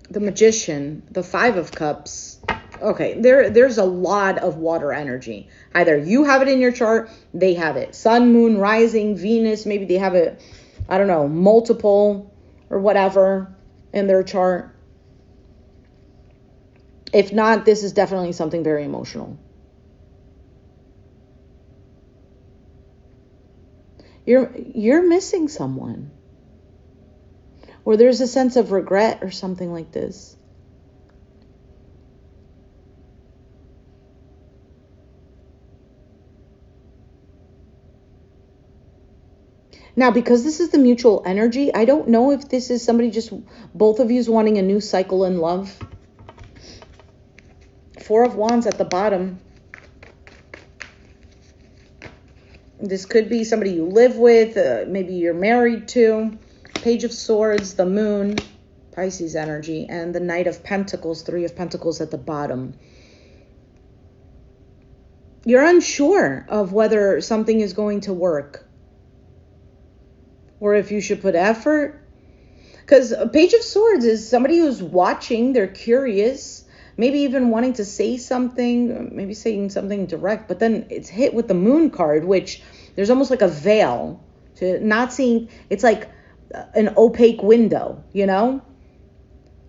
The Magician, the Five of Cups. Okay, there's a lot of water energy. Either you have it in your chart, they have it. Sun, Moon, Rising, Venus, maybe they have it, I don't know, multiple or whatever in their chart. If not, this is definitely something very emotional. You're missing someone. Or there's a sense of regret or something like this. Now, because this is the mutual energy, I don't know if this is somebody just, both of you's wanting a new cycle in love. Four of Wands at the bottom. This could be somebody you live with, maybe you're married to. Page of Swords, the Moon, Pisces energy, and the Knight of Pentacles, Three of Pentacles at the bottom. You're unsure of whether something is going to work or if you should put effort. Because a Page of Swords is somebody who's watching, they're curious, maybe even wanting to say something, maybe saying something direct, but then it's hit with the Moon card, which there's almost like a veil to not seeing. It's like an opaque window, you know?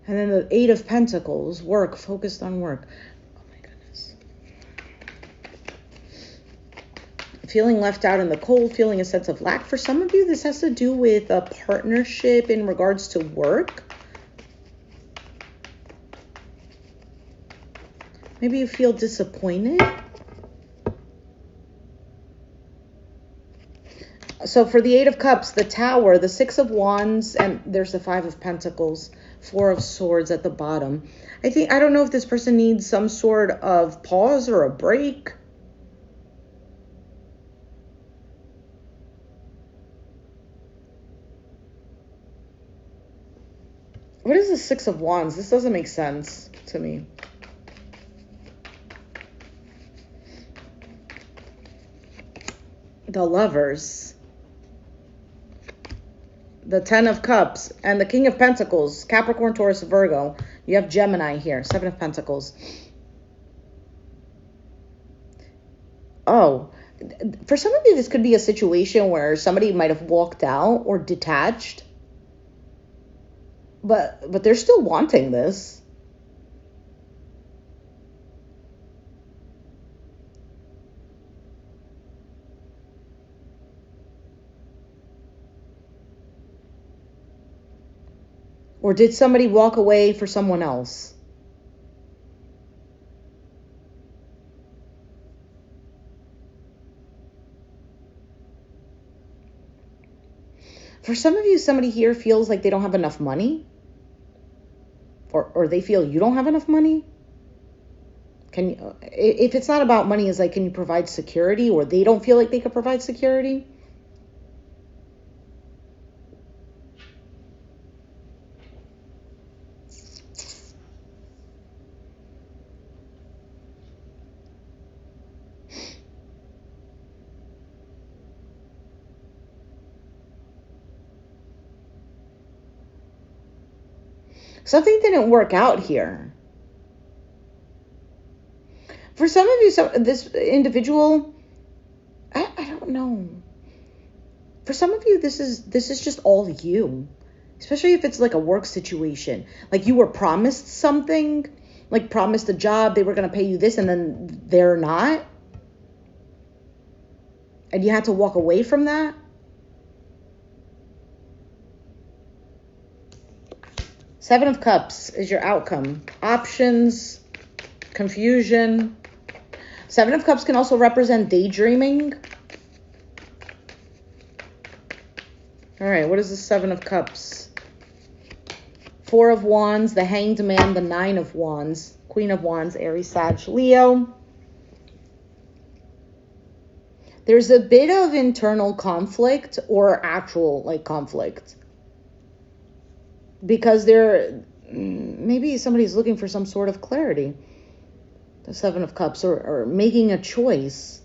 And then the Eight of Pentacles, work, focused on work. Oh my goodness. Feeling left out in the cold, feeling a sense of lack. For some of you, this has to do with a partnership in regards to work. Maybe you feel disappointed. So for the Eight of Cups, the Tower, the Six of Wands, and there's the Five of Pentacles, Four of Swords at the bottom. I don't know if this person needs some sort of pause or a break. What is the Six of Wands? This doesn't make sense to me. The Lovers. The Ten of Cups and the King of Pentacles, Capricorn, Taurus, Virgo. You have Gemini here, Seven of Pentacles. Oh, for some of you, this could be a situation where somebody might have walked out or detached, but they're still wanting this. Or did somebody walk away for someone else? For some of you, somebody here feels like they don't have enough money. Or they feel you don't have enough money. Can you, if it's not about money, is like, can you provide security? Or they don't feel like they could provide security. Something didn't work out here. For some of you, this individual, I don't know. For some of you, this is just all you. Especially if it's like a work situation. Like you were promised something, like promised a job, they were going to pay you this, and then they're not. And you had to walk away from that. Seven of Cups is your outcome. Options, confusion. Seven of Cups can also represent daydreaming. All right, what is the Seven of Cups? Four of Wands, the Hanged Man, the Nine of Wands, Queen of Wands, Aries, Sag, Leo. There's a bit of internal conflict or actual like conflict. Because maybe somebody's looking for some sort of clarity. The Seven of Cups or making a choice.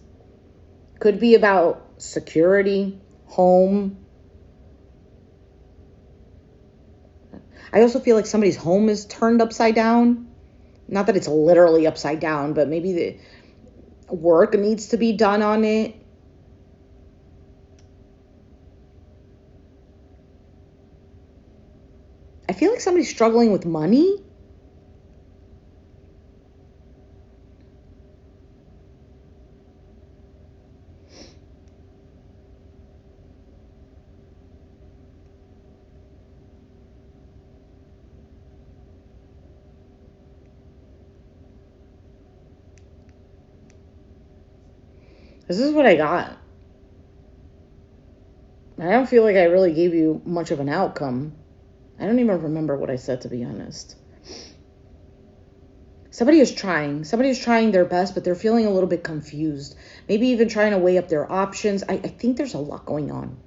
Could be about security, home. I also feel like somebody's home is turned upside down. Not that it's literally upside down, but maybe the work needs to be done on it. I feel like somebody's struggling with money. This is what I got. I don't feel like I really gave you much of an outcome. I don't even remember what I said, to be honest. Somebody is trying their best, but they're feeling a little bit confused. Maybe even trying to weigh up their options. I think there's a lot going on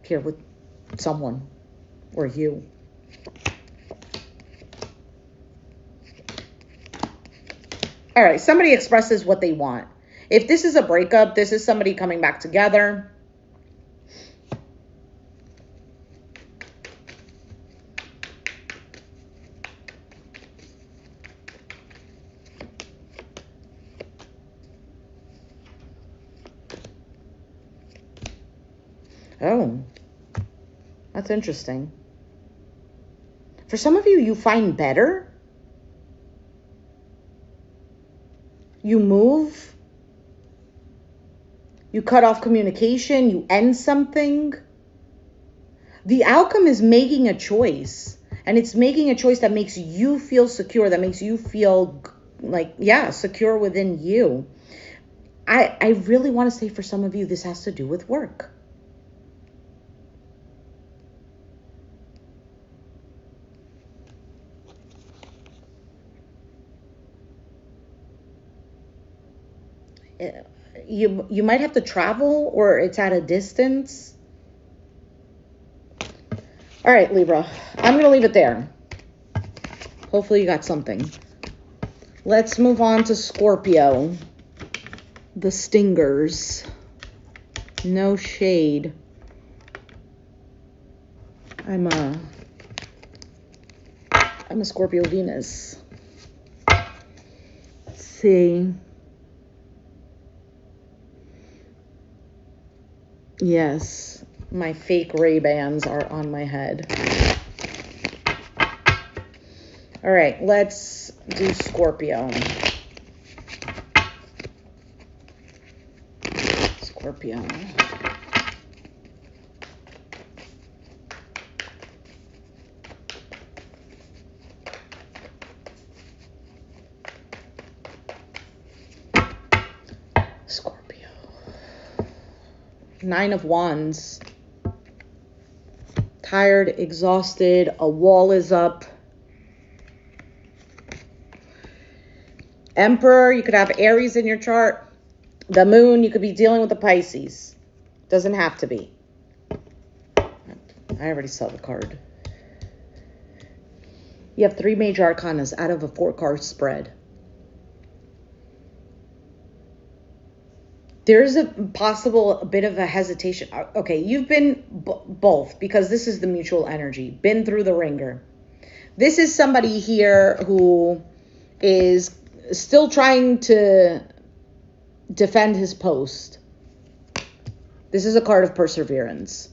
here with someone or you. All right, somebody expresses what they want. If this is a breakup, this is somebody coming back together. Oh, that's interesting. For some of you, you find better. You move. You cut off communication. You end something. The outcome is making a choice. And it's making a choice that makes you feel secure. That makes you feel like, yeah, secure within you. I really want to say for some of you, this has to do with work. You might have to travel or it's at a distance. All right, Libra, I'm going to leave it there. Hopefully you got something. Let's move on to Scorpio. The stingers. No shade. I'm a Scorpio Venus. Let's see. Yes, my fake Ray-Bans are on my head. All right, let's do Scorpio. Scorpio. Scorpio. Nine of Wands. Tired, exhausted, a wall is up. Emperor, you could have Aries in your chart. The moon, you could be dealing with the Pisces. Doesn't have to be. I already saw the card. You have 3 major arcanas out of a 4-card spread. There's a bit of a hesitation. Okay, you've been both, because this is the mutual energy. Been through the ringer. This is somebody here who is still trying to defend his post. This is a card of perseverance.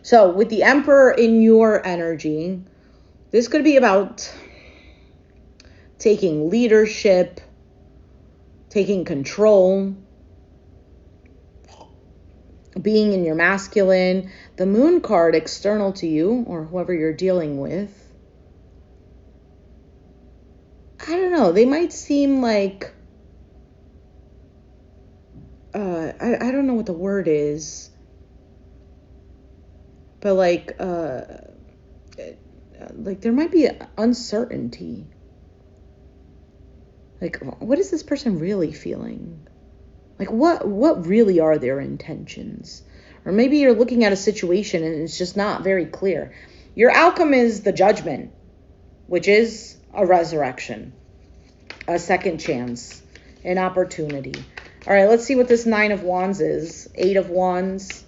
So with the Emperor in your energy, this could be about taking leadership, taking control, being in your masculine. The Moon card external to you or whoever you're dealing with, I don't know, they might seem like, I don't know what the word is, but like there might be uncertainty. Like, what is this person really feeling? Like, what really are their intentions? Or maybe you're looking at a situation and it's just not very clear. Your outcome is the Judgment, which is a resurrection, a second chance, an opportunity. All right, let's see what this 9 of Wands is. 8 of Wands.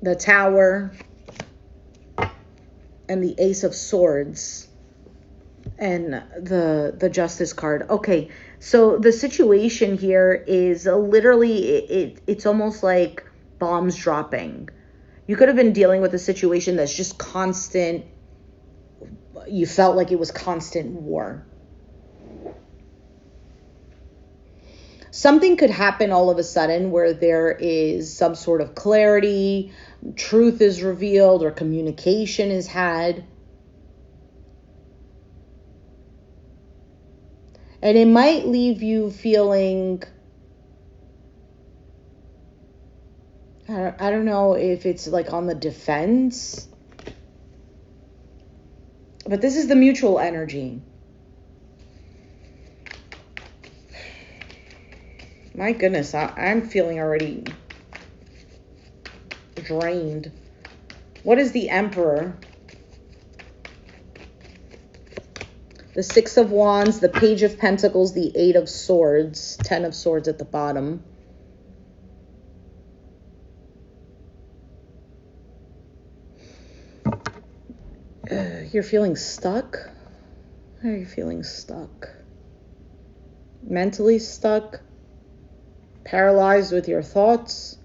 The Tower. And the Ace of Swords. And the Justice card. Okay, so the situation here is literally, it's almost like bombs dropping. You could have been dealing with a situation that's just constant. You felt like it was constant war. Something could happen all of a sudden where there is some sort of clarity, truth is revealed, or communication is had. And it might leave you feeling, I don't know if it's like on the defense, but this is the mutual energy. My goodness, I'm feeling already drained. What is the Emperor? The 6 of Wands, the Page of Pentacles, the 8 of Swords, 10 of Swords at the bottom. You're feeling stuck? How are you feeling stuck? Mentally stuck? Paralyzed with your thoughts?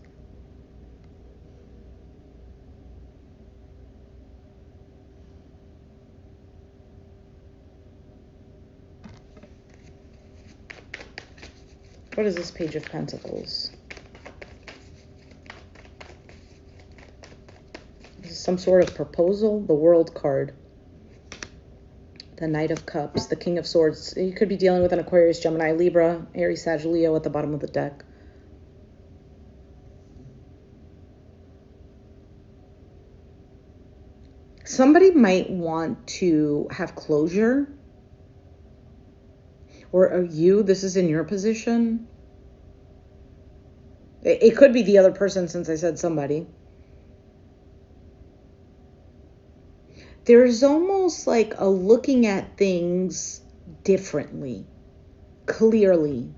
What is this Page of Pentacles? Is this some sort of proposal? The World card. The Knight of Cups. The King of Swords. You could be dealing with an Aquarius, Gemini, Libra, Aries, Sag, Leo at the bottom of the deck. Somebody might want to have closure. Or are you, this is in your position. It could be the other person since I said somebody. There's almost like a looking at things differently, clearly.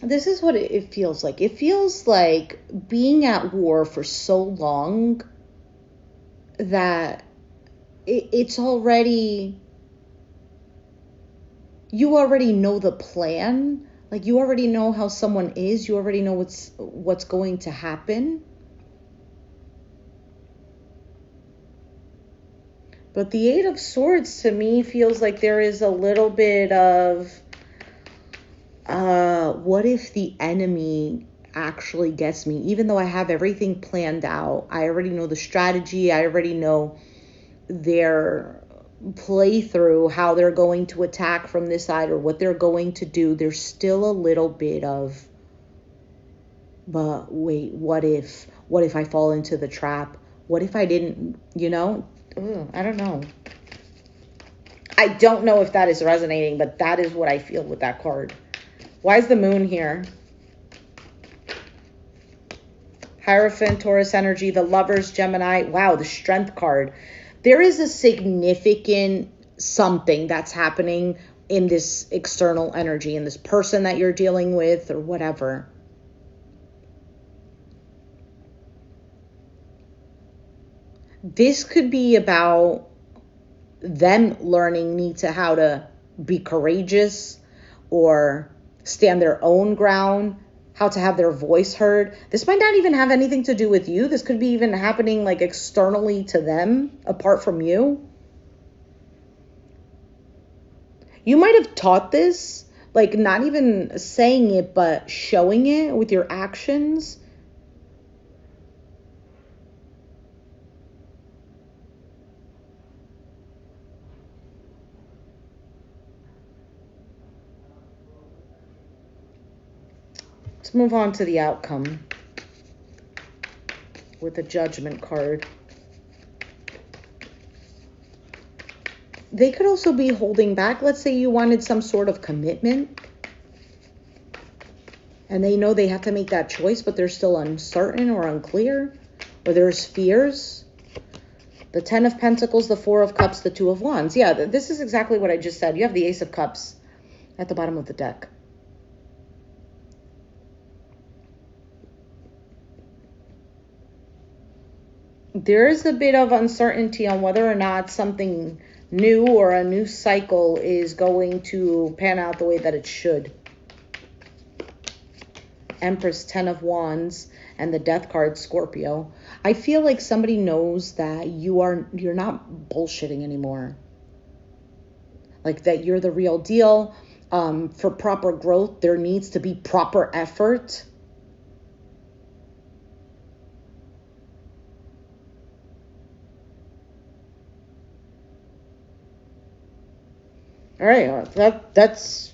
This is what it feels like. It feels like being at war for so long that it's already, you already know the plan. Like, you already know how someone is. You already know what's going to happen. But the 8 of Swords to me feels like there is a little bit of, what if the enemy actually gets me? Even though I have everything planned out, I already know the strategy, I already know their playthrough, how they're going to attack from this side or what they're going to do. There's still a little bit of, but wait, what if I fall into the trap? What if I didn't, you know? I don't know. I don't know if that is resonating, but that is what I feel with that card. Why is the Moon here? Hierophant, Taurus energy, the Lovers, Gemini. Wow, the Strength card. There is a significant something that's happening in this external energy, in this person that you're dealing with or whatever. This could be about them learning how to be courageous or stand their own ground, how to have their voice heard. This might not even have anything to do with you. This could be even happening like externally to them, apart from you. You might have taught this, like not even saying it, but showing it with your actions. Let's move on to the outcome with the Judgment card. They could also be holding back. Let's say you wanted some sort of commitment and they know they have to make that choice, but they're still uncertain or unclear, or there's fears. The 10 of Pentacles, the 4 of Cups, the 2 of Wands. Yeah, this is exactly what I just said. You have the Ace of Cups at the bottom of the deck. There is a bit of uncertainty on whether or not something new or a new cycle is going to pan out the way that it should. Empress, 10 of Wands, and the Death card, Scorpio. I feel like somebody knows that you're not bullshitting anymore. Like that you're the real deal. For proper growth, there needs to be proper effort. All right, that's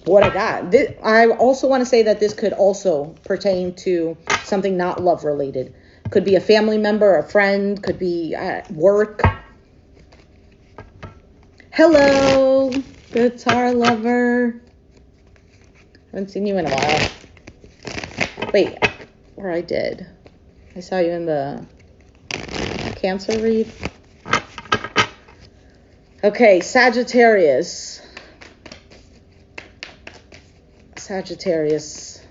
what I got. I also want to say that this could also pertain to something not love related. Could be a family member, a friend, could be at work. Hello, guitar lover. Haven't seen you in a while. Wait, or I did. I saw you in the Cancer read. Okay, Sagittarius. Sagittarius.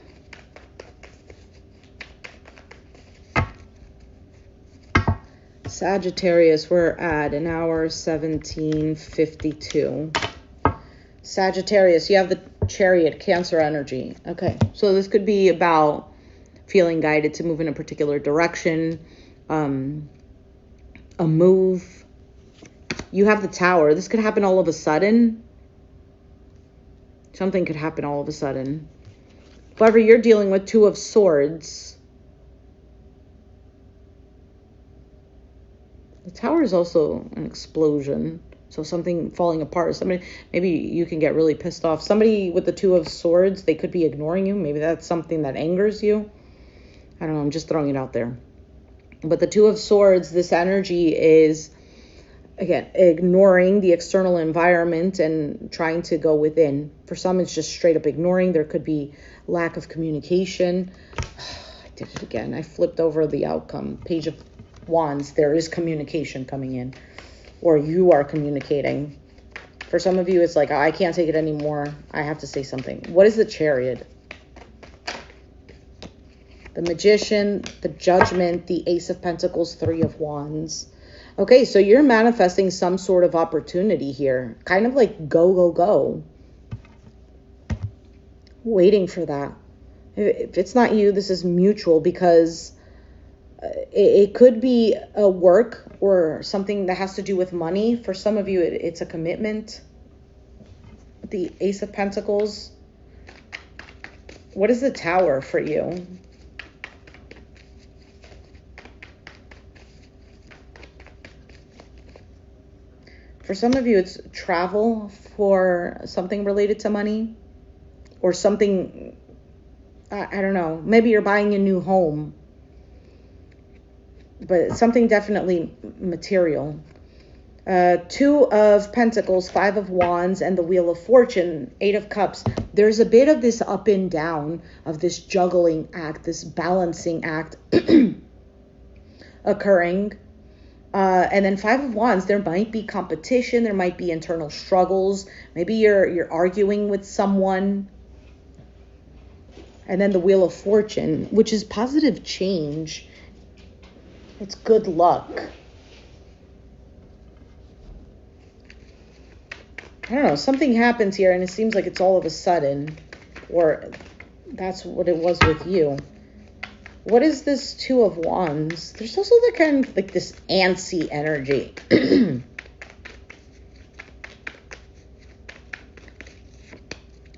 Sagittarius, we're at an hour 17:52. Sagittarius, you have the Chariot, Cancer energy. Okay, so this could be about feeling guided to move in a particular direction, a move. You have the Tower. This could happen all of a sudden. Something could happen all of a sudden. However, you're dealing with 2 of Swords. The Tower is also an explosion. So something falling apart. Somebody, maybe you can get really pissed off. Somebody with the 2 of Swords, they could be ignoring you. Maybe that's something that angers you. I don't know. I'm just throwing it out there. But the 2 of Swords, this energy is, again, ignoring the external environment and trying to go within. For some, it's just straight up ignoring. There could be lack of communication. I did it again. I flipped over the outcome. Page of Wands. There is communication coming in. Or you are communicating. For some of you, it's like, I can't take it anymore. I have to say something. What is the Chariot? The Magician, the Judgment, the Ace of Pentacles, 3 of Wands. Okay, so you're manifesting some sort of opportunity here. Kind of like go, go, go. Waiting for that. If it's not you, this is mutual, because it could be a work or something that has to do with money. For some of you, it's a commitment. The Ace of Pentacles. What is the Tower for you? For some of you, it's travel for something related to money, or something, I don't know, maybe you're buying a new home, but something definitely material. 2 of Pentacles, 5 of Wands, and the Wheel of Fortune, 8 of Cups. There's a bit of this up and down, of this juggling act, this balancing act occurring. And then Five of Wands, there might be competition. There might be internal struggles. Maybe you're arguing with someone. And then the Wheel of Fortune, which is positive change. It's good luck. I don't know. Something happens here and it seems like it's all of a sudden. Or that's what it was with you. What is this Two of Wands? There's also the kind of like this antsy energy.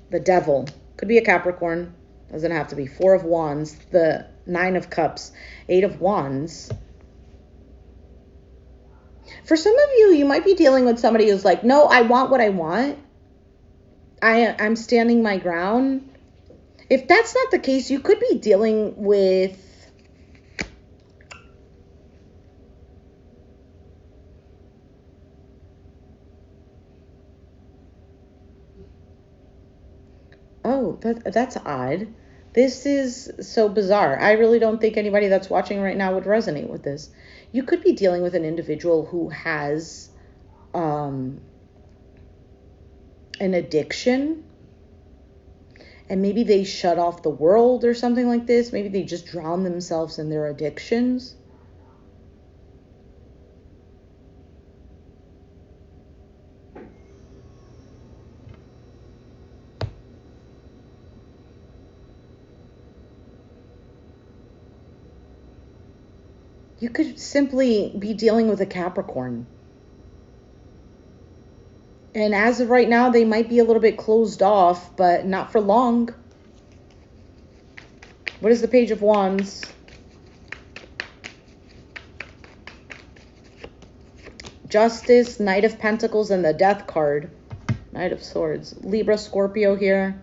The Devil. Could be a Capricorn. Doesn't have to be. Four of Wands. The Nine of Cups. Eight of Wands. For some of you, you might be dealing with somebody who's like, no, I want what I want. I'm standing my ground. If that's not the case, you could be dealing with that's odd. This is so bizarre. I really don't think anybody that's watching right now would resonate with this. You could be dealing with an individual who has an addiction. And maybe they shut off the world or something like this. Maybe they just drown themselves in their addictions. You could simply be dealing with a Capricorn. And as of right now, they might be a little bit closed off, but not for long. What is the Page of Wands? Justice, Knight of Pentacles, and the Death card. Knight of Swords. Libra, Scorpio here.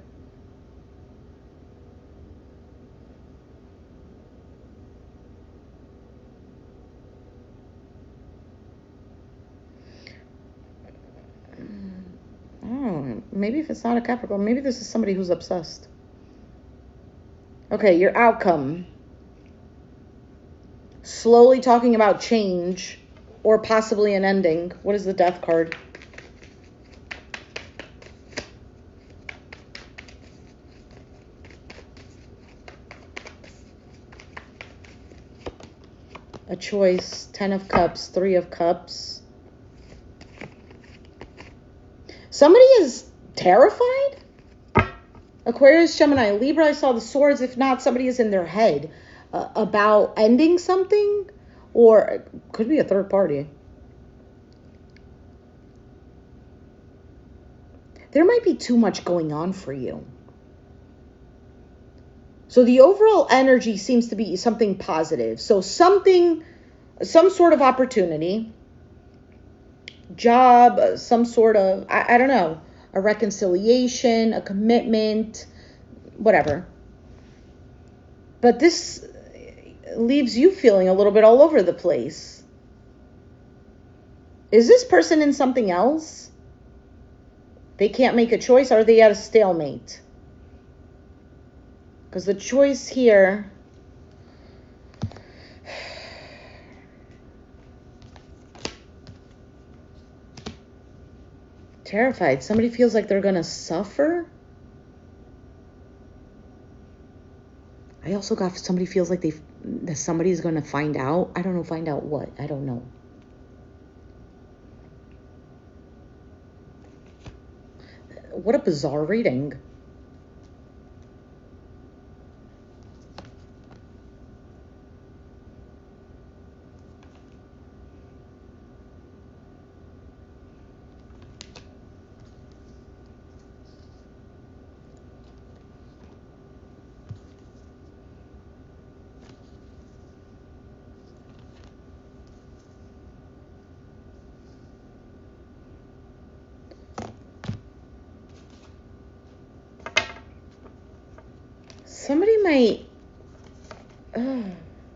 Maybe if it's not a Capricorn, maybe this is somebody who's obsessed. Okay, your outcome. Slowly talking about change or possibly an ending. What is the Death card? A choice. 10 of Cups, 3 of Cups. Somebody is terrified? Aquarius, Gemini, Libra, I saw the swords. If not, somebody is in their head about ending something, or it could be a third party. There might be too much going on for you. So the overall energy seems to be something positive. So some sort of opportunity, job, some sort of, I don't know, a reconciliation, a commitment, whatever. But this leaves you feeling a little bit all over the place. Is this person in something else? They can't make a choice. Or are they at a stalemate? Because the choice here, terrified. Somebody feels like they're going to suffer. I also got somebody feels like that somebody's going to find out. I don't know, find out what? I don't know. What a bizarre reading. Somebody might,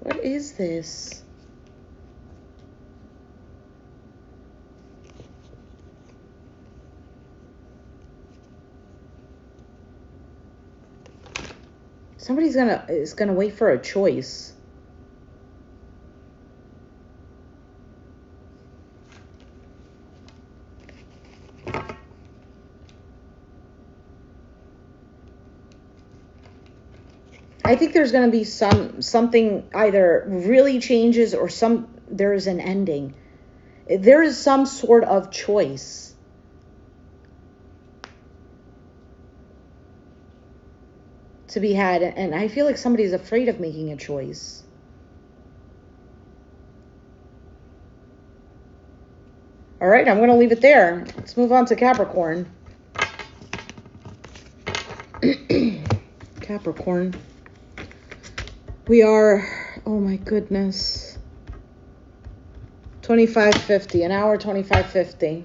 what is this? Somebody's is gonna wait for a choice. I think there's going to be something either really changes or there is an ending. There is some sort of choice. To be had, and I feel like somebody's afraid of making a choice. All right, I'm going to leave it there. Let's move on to Capricorn. Capricorn. We are, oh my goodness, 25:50, an hour 25:50.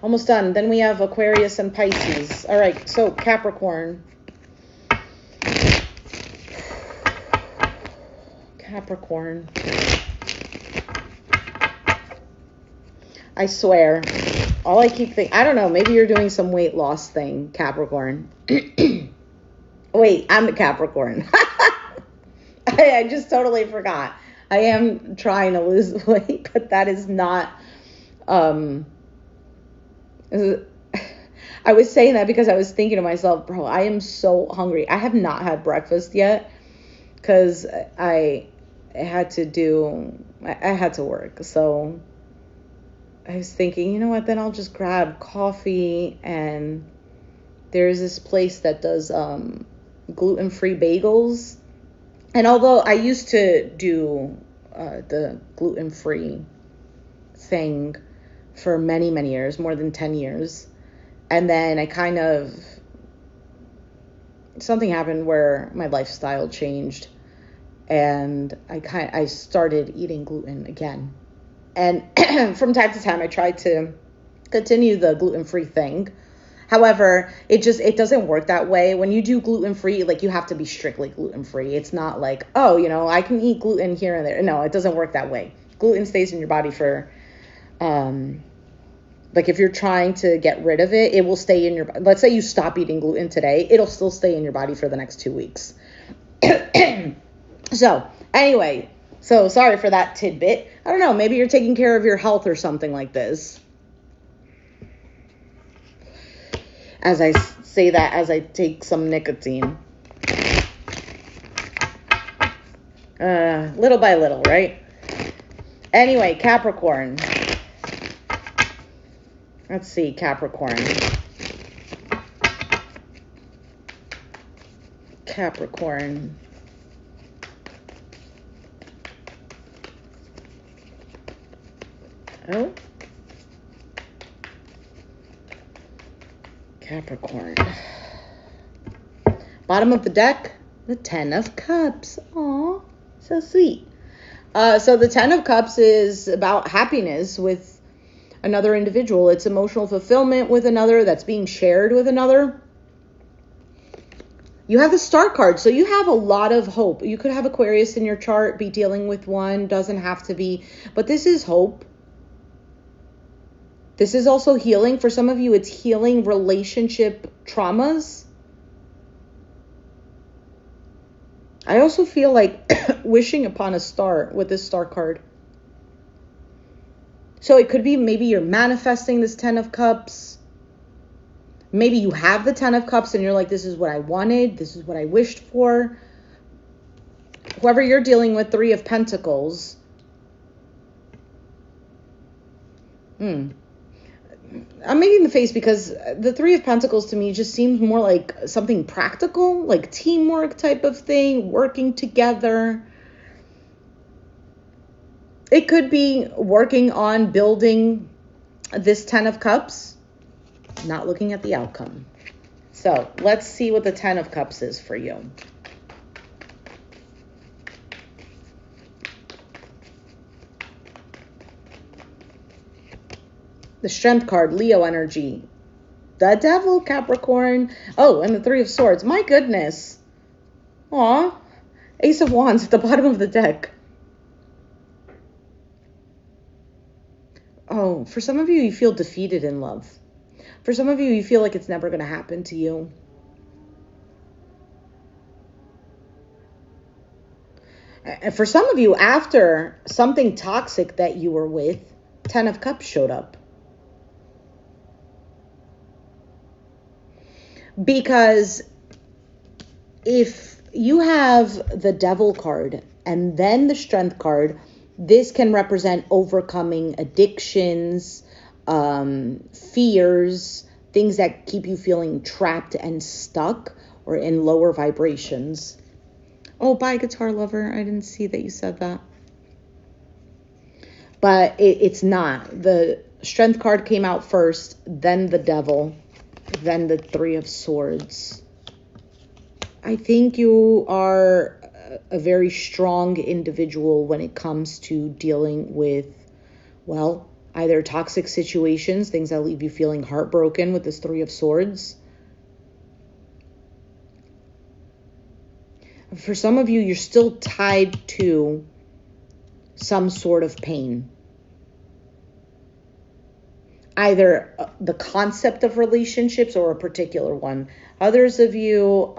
Almost done. Then we have Aquarius and Pisces. All right, so Capricorn. Capricorn. I swear, all I keep thinking, I don't know, maybe you're doing some weight loss thing, Capricorn. Wait, I'm the Capricorn. I just totally forgot. I am trying to lose weight, but that is not, I was saying that because I was thinking to myself, bro, I am so hungry. I have not had breakfast yet because I had to work. So I was thinking, you know what, then I'll just grab coffee, and there's this place that does gluten-free bagels. And although I used to do the gluten-free thing for many, many years, more than 10 years, and then something happened where my lifestyle changed, and I started eating gluten again. And from time to time, I tried to continue the gluten-free thing. However, it doesn't work that way. When you do gluten-free, like, you have to be strictly gluten-free. It's not like, oh, I can eat gluten here and there. No, it doesn't work that way. Gluten stays in your body for, like, if you're trying to get rid of it, it will stay in your body. Let's say you stop eating gluten today, it'll still stay in your body for the next 2 weeks. So, anyway, so sorry for that tidbit. I don't know, maybe you're taking care of your health or something like this. As I say that, as I take some nicotine. Little by little, right? Anyway, Capricorn. Let's see, Capricorn. Capricorn. Oh. Capricorn. Bottom of the deck, the 10 of Cups. Aw, so sweet. So the 10 of Cups is about happiness with another individual. It's emotional fulfillment with another that's being shared with another. You have the Star card, so you have a lot of hope. You could have Aquarius in your chart, be dealing with one, doesn't have to be, but this is hope. This is also healing. For some of you, it's healing relationship traumas. I also feel like wishing upon a star with this Star card. So it could be maybe you're manifesting this 10 of Cups. Maybe you have the 10 of Cups and you're like, this is what I wanted. This is what I wished for. Whoever you're dealing with, 3 of Pentacles. I'm making the face because the 3 of Pentacles to me just seems more like something practical, like teamwork type of thing, working together. It could be working on building this 10 of Cups, not looking at the outcome. So let's see what the 10 of Cups is for you. The Strength card, Leo energy. The Devil, Capricorn. Oh, and the 3 of Swords. My goodness. Aw. Ace of Wands at the bottom of the deck. Oh, for some of you, you feel defeated in love. For some of you, you feel like it's never going to happen to you. And for some of you, after something toxic that you were with, 10 of Cups showed up. Because if you have the Devil card and then the Strength card, this can represent overcoming addictions, fears, things that keep you feeling trapped and stuck or in lower vibrations. Oh, bye, guitar lover. I didn't see that you said that. But it's not. The Strength card came out first, then the Devil, then the Three of Swords. I think you are a very strong individual when it comes to dealing with, well, either toxic situations, things that leave you feeling heartbroken with this Three of Swords. For some of you, you're still tied to some sort of pain. Either the concept of relationships or a particular one. Others of you,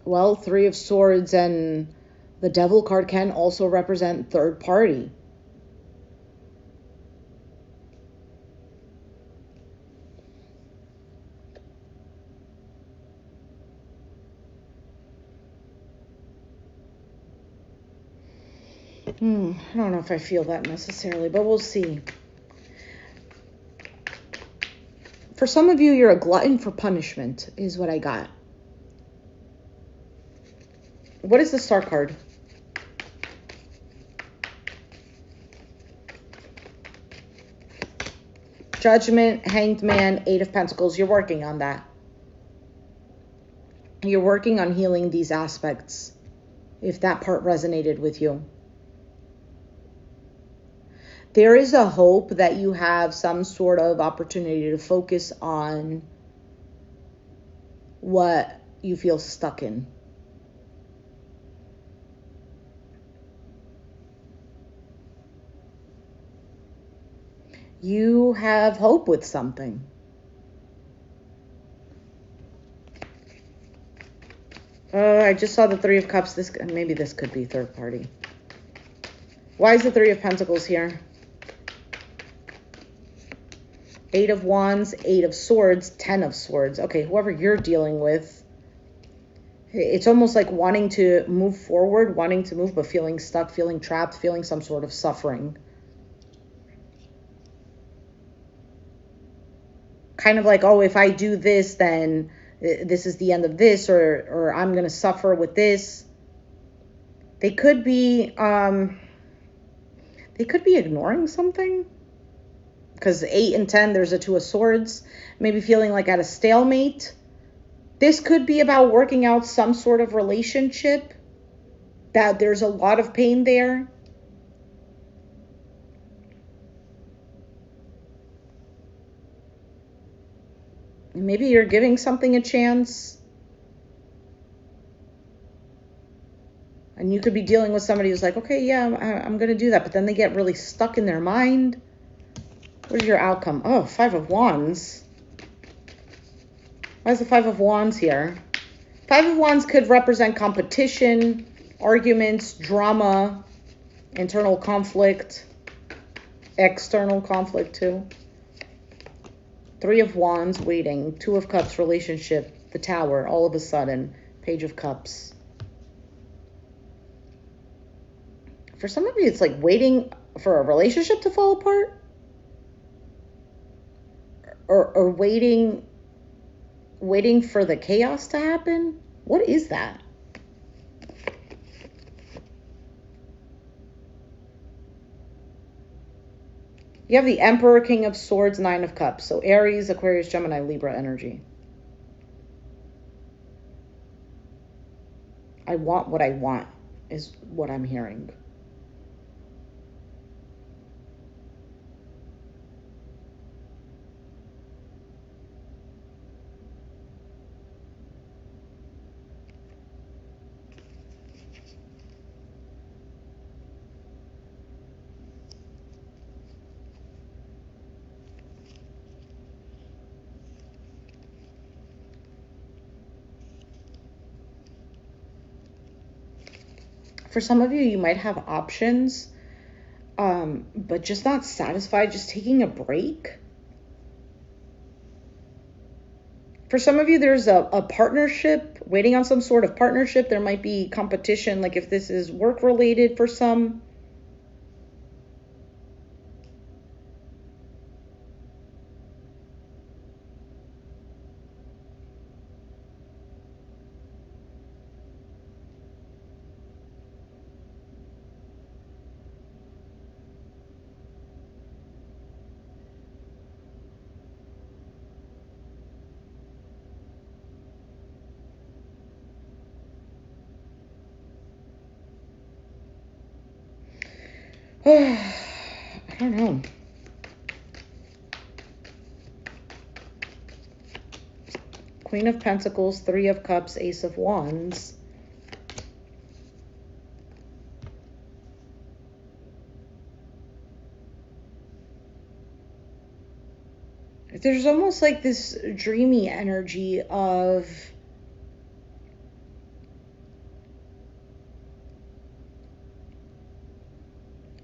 well, Three of Swords and the Devil card can also represent third party. I don't know if I feel that necessarily, but we'll see. For some of you, you're a glutton for punishment, is what I got. What is the Star card? Judgment, Hanged Man, Eight of Pentacles. You're working on that. You're working on healing these aspects, if that part resonated with you. There is a hope that you have some sort of opportunity to focus on what you feel stuck in. You have hope with something. I just saw the Three of Cups. Maybe this could be third party. Why is the Three of Pentacles here? Eight of Wands, Eight of Swords, Ten of Swords. Okay, whoever you're dealing with, it's almost like wanting to move forward, wanting to move, but feeling stuck, feeling trapped, feeling some sort of suffering. Kind of like, oh, if I do this, then this is the end of this, or I'm going to suffer with this. They could be ignoring something. Because 8 and 10, there's a Two of Swords. Maybe feeling like at a stalemate. This could be about working out some sort of relationship. That there's a lot of pain there. Maybe you're giving something a chance. And you could be dealing with somebody who's like, okay, yeah, I'm going to do that. But then they get really stuck in their mind. What is your outcome? Oh, Five of Wands. Why is the Five of Wands here? Five of Wands could represent competition, arguments, drama, internal conflict, external conflict too. Three of Wands, waiting. Two of Cups, relationship, the Tower, all of a sudden. Page of Cups. For some of you, it's like waiting for a relationship to fall apart. Or waiting for the chaos to happen? What is that? You have the Emperor, King of Swords, Nine of Cups. So Aries, Aquarius, Gemini, Libra energy. I want what I want is what I'm hearing. For some of you, you might have options, but just not satisfied, just taking a break. For some of you, there's a partnership, waiting on some sort of partnership. There might be competition, like if this is work related for some. I don't know. Queen of Pentacles, Three of Cups, Ace of Wands. There's almost like this dreamy energy of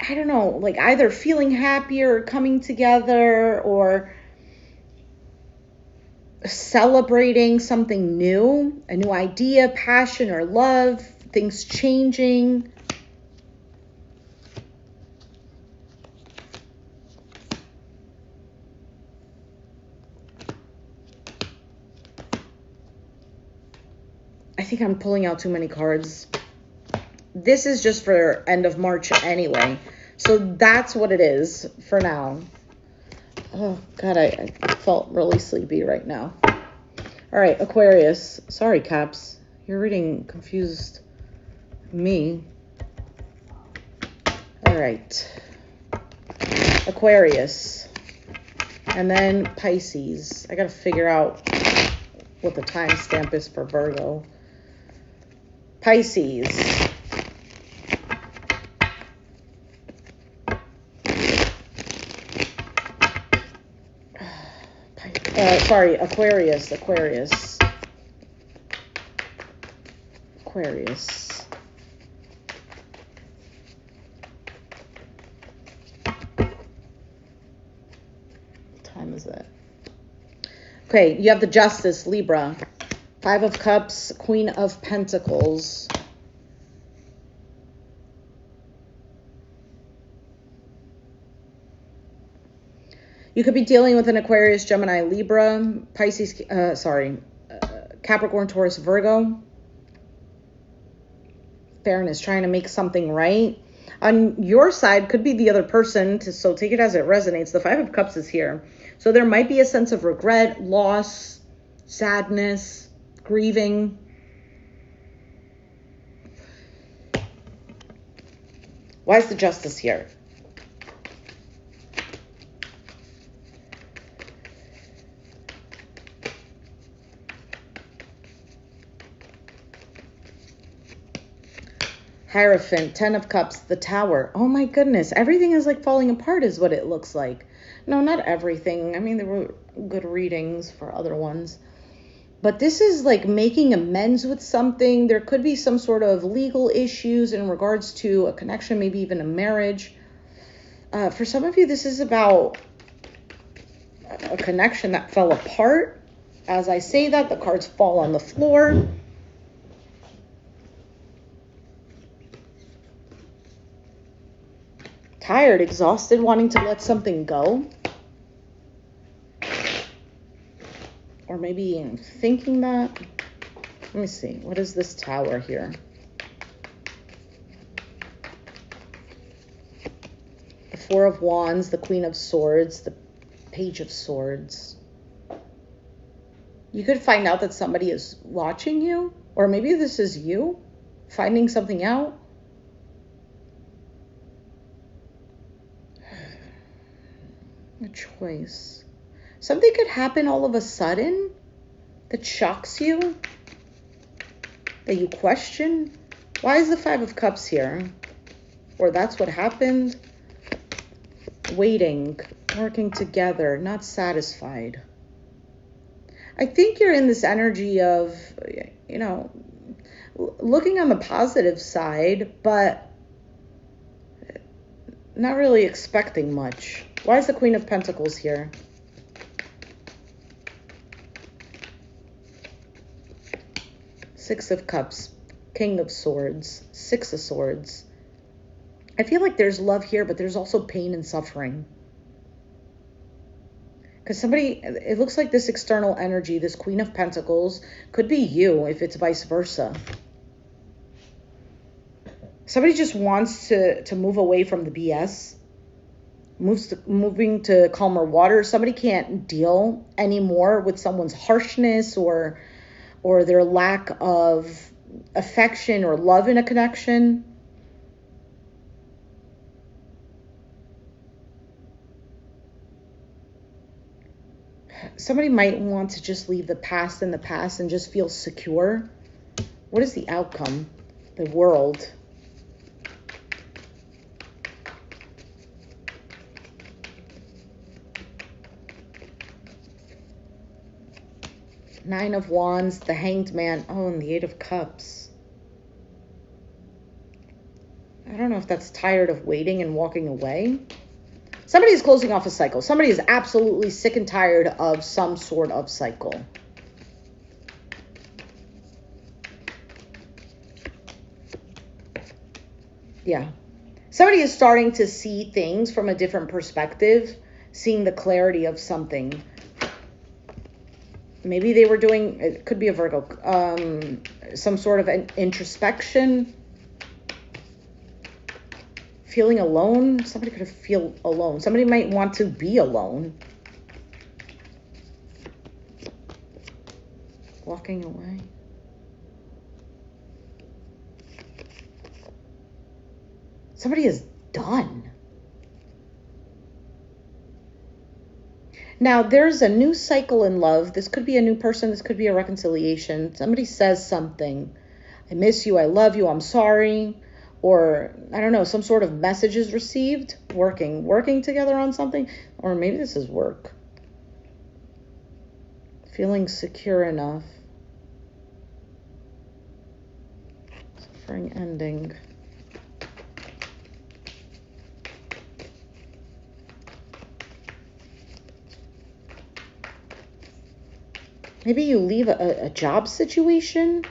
I don't know, like either feeling happier or coming together or celebrating something new, a new idea, passion or love, things changing. I think I'm pulling out too many cards. This is just for end of March anyway. So that's what it is for now. Oh, God, I felt really sleepy right now. All right, Aquarius. Sorry, Caps. Your reading confused me. All right. Aquarius. And then Pisces. I got to figure out what the timestamp is for Virgo. Pisces. Sorry, Aquarius. Aquarius. Aquarius. What time is it? Okay, you have the Justice, Libra. Five of Cups, Queen of Pentacles. You could be dealing with an Aquarius, Gemini, Libra, Pisces, Capricorn, Taurus, Virgo. Fairness, trying to make something right. On your side could be the other person, so take it as it resonates. The Five of Cups is here. So there might be a sense of regret, loss, sadness, grieving. Why is the Justice here? Hierophant, Ten of Cups, the Tower. Oh my goodness. Everything is like falling apart is what it looks like. No, not everything. I mean, there were good readings for other ones. But this is like making amends with something. There could be some sort of legal issues in regards to a connection, maybe even a marriage. For some of you, this is about a connection that fell apart. As I say that, the cards fall on the floor. Tired, exhausted, wanting to let something go. Or maybe thinking that. Let me see. What is this Tower here? The Four of Wands, the Queen of Swords, the Page of Swords. You could find out that somebody is watching you. Or maybe this is you finding something out. A choice. Something could happen all of a sudden that shocks you, that you question. Why is the Five of Cups here? Or that's what happened. Waiting, working together, not satisfied. I think you're in this energy of, you know, looking on the positive side, but not really expecting much. Why is the Queen of Pentacles here? Six of Cups, King of Swords, Six of Swords. I feel like there's love here, but there's also pain and suffering. Because somebody, it looks like this external energy, this Queen of Pentacles, could be you if it's vice versa. Somebody just wants to move away from the BS, moving to calmer waters. Somebody can't deal anymore with someone's harshness or their lack of affection or love in a connection. Somebody might want to just leave the past in the past and just feel secure. What is the outcome? The World. Nine of Wands, the Hanged Man. Oh, and the Eight of Cups. I don't know if that's tired of waiting and walking away. Somebody is closing off a cycle. Somebody is absolutely sick and tired of some sort of cycle. Yeah. Somebody is starting to see things from a different perspective, seeing the clarity of something. Maybe they were doing, it could be a Virgo, some sort of an introspection. Feeling alone. Somebody could feel alone. Somebody might want to be alone. Walking away. Somebody is done. Now, there's a new cycle in love. This could be a new person. This could be a reconciliation. Somebody says something. I miss you. I love you. I'm sorry. Or, I don't know, some sort of message is received. Working together on something. Or maybe this is work. Feeling secure enough. Suffering ending. Maybe you leave a job situation.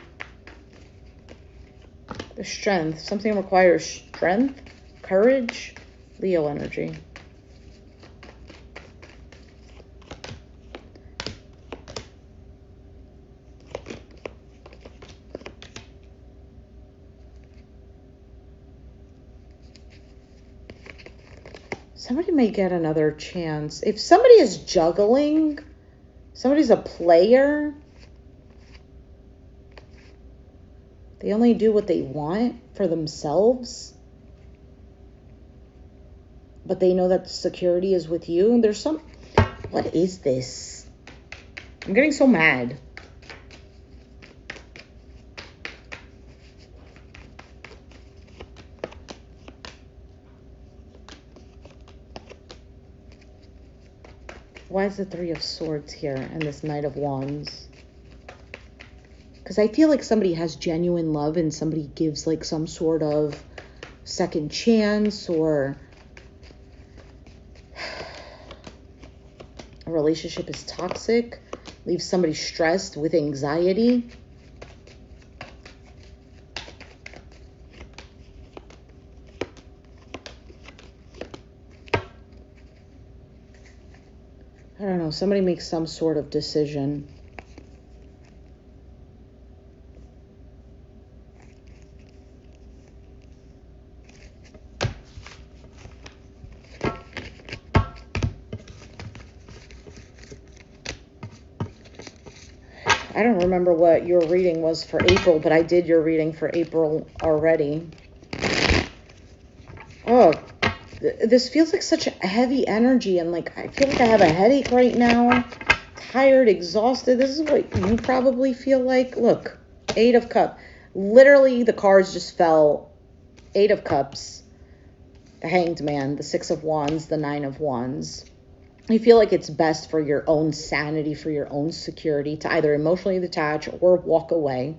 The Strength. Something requires strength, courage, Leo energy. Somebody may get another chance. If somebody is juggling, somebody's a player, they only do what they want for themselves, but they know that the security is with you. And there's some, what is this? I'm getting so mad. Why is the Three of Swords here and this Knight of Wands? Because I feel like somebody has genuine love and somebody gives like some sort of second chance, or a relationship is toxic, leaves somebody stressed with anxiety. I don't know, somebody makes some sort of decision. I don't remember what your reading was for April, but I did your reading for April already. Oh, this feels like such a heavy energy, and like I feel like I have a headache right now. Tired, exhausted. This is what you probably feel like. Look, Eight of Cups. Literally, the cards just fell. Eight of Cups, the Hanged Man, the Six of Wands, the Nine of Wands. You feel like it's best for your own sanity, for your own security, to either emotionally detach or walk away.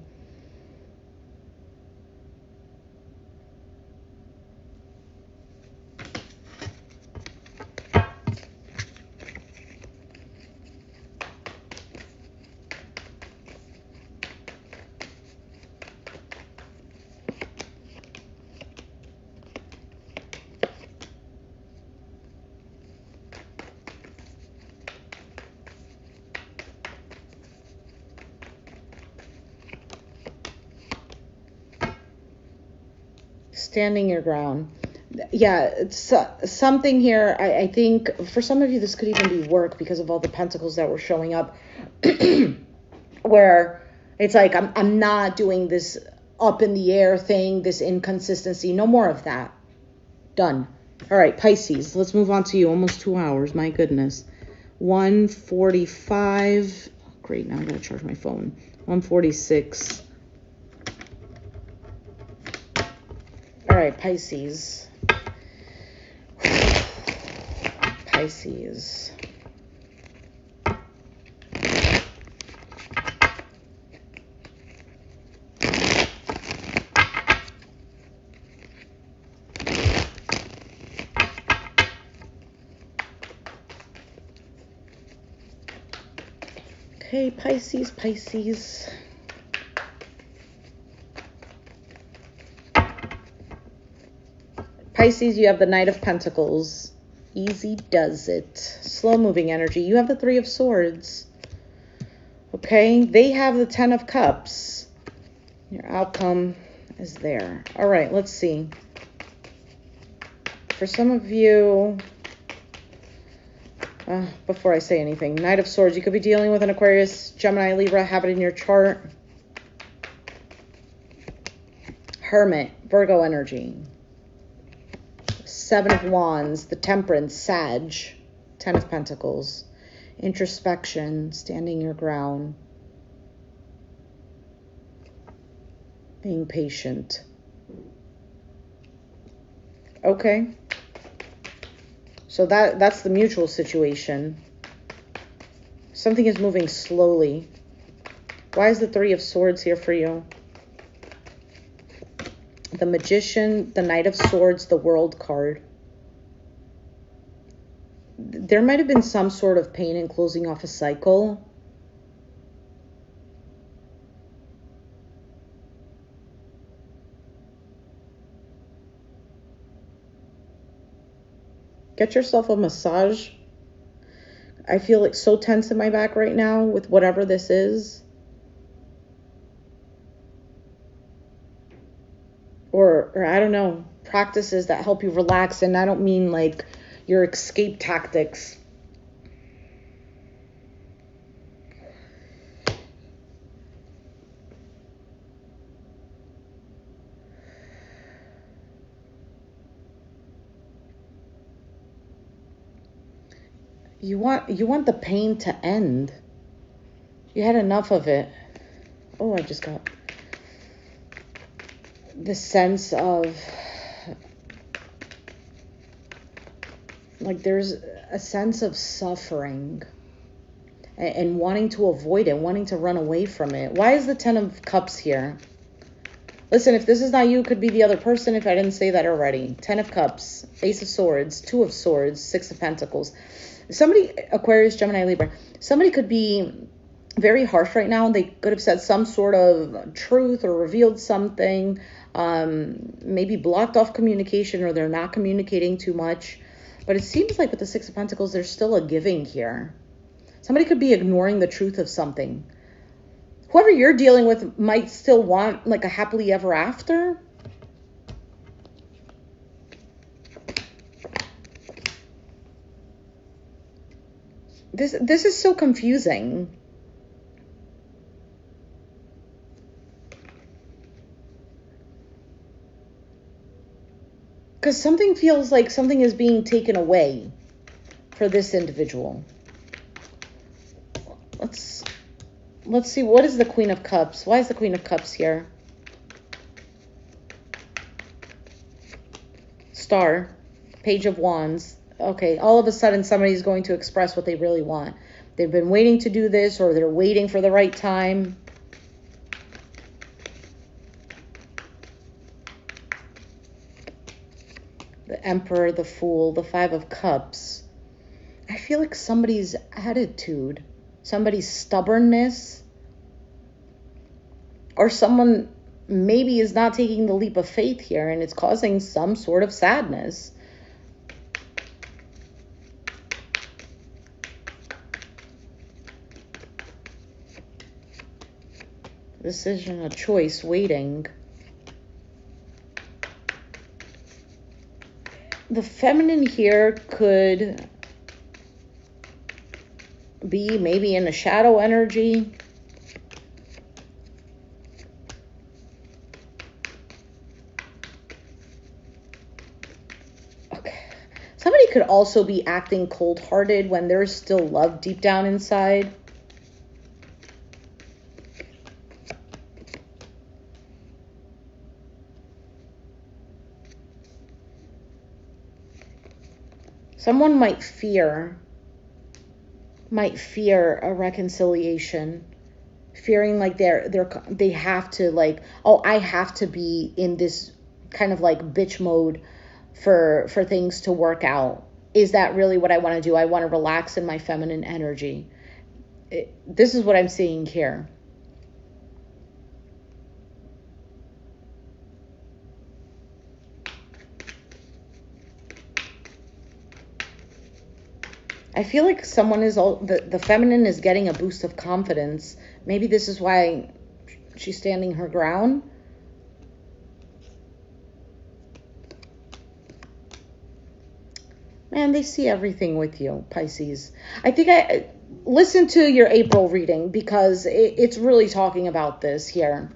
Standing your ground. Yeah, it's something here. I think for some of you, this could even be work because of all the pentacles that were showing up. Where it's like, I'm not doing this up in the air thing, this inconsistency. No more of that. Done. All right, Pisces. Let's move on to you. Almost 2 hours. My goodness. 1:45. Great. Now I got to charge my phone. 1:46. All right, Pisces. Pisces. Okay, Pisces, Pisces. Pisces, you have the Knight of Pentacles. Easy does it. Slow moving energy. You have the Three of Swords. Okay, they have the Ten of Cups. Your outcome is there. All right, let's see. For some of you, before I say anything, Knight of Swords, you could be dealing with an Aquarius, Gemini, Libra, have it in your chart. Hermit, Virgo energy. Seven of Wands, the Temperance, Sag, Ten of Pentacles. Introspection, standing your ground. Being patient. Okay. So that's the mutual situation. Something is moving slowly. Why is the Three of Swords here for you? The Magician, the Knight of Swords, the World card. There might have been some sort of pain in closing off a cycle. Get yourself a massage. I feel like so tense in my back right now with whatever this is. Or I don't know, practices that help you relax. And I don't mean like your escape tactics. You want the pain to end. You had enough of it. Oh, I just got the sense of like there's a sense of suffering and wanting to avoid it, wanting to run away from it. Why is the Ten of Cups here? Listen, if this is not you, it could be the other person if I didn't say that already. Ten of Cups, Ace of Swords, Two of Swords, Six of Pentacles. Somebody, Aquarius, Gemini, Libra, somebody could be very harsh right now. They could have said some sort of truth or revealed something, maybe blocked off communication, or they're not communicating too much. But it seems like with the Six of Pentacles, there's still a giving here. Somebody could be ignoring the truth of something. Whoever you're dealing with might still want like a happily ever after. This is so confusing. Because something feels like something is being taken away for this individual. Let's see, what is the Queen of Cups? Why is the Queen of Cups here? Star, Page of Wands. Okay, all of a sudden somebody's going to express what they really want. They've been waiting to do this, or they're waiting for the right time. The Emperor, the Fool, the Five of Cups. I feel like somebody's attitude, somebody's stubbornness, or someone maybe is not taking the leap of faith here, and it's causing some sort of sadness. Decision, a choice, waiting. The feminine here could be maybe in a shadow energy. Okay. Somebody could also be acting cold-hearted when there's still love deep down inside. Someone might fear a reconciliation, fearing like they have to, like, oh, I have to be in this kind of like bitch mode for things to work out. Is that really what I want to do? I want to relax in my feminine energy. This is what I'm seeing here. I feel like someone is the feminine is getting a boost of confidence. Maybe this is why she's standing her ground. Man, they see everything with you, Pisces. I think I listen to your April reading because it's really talking about this here.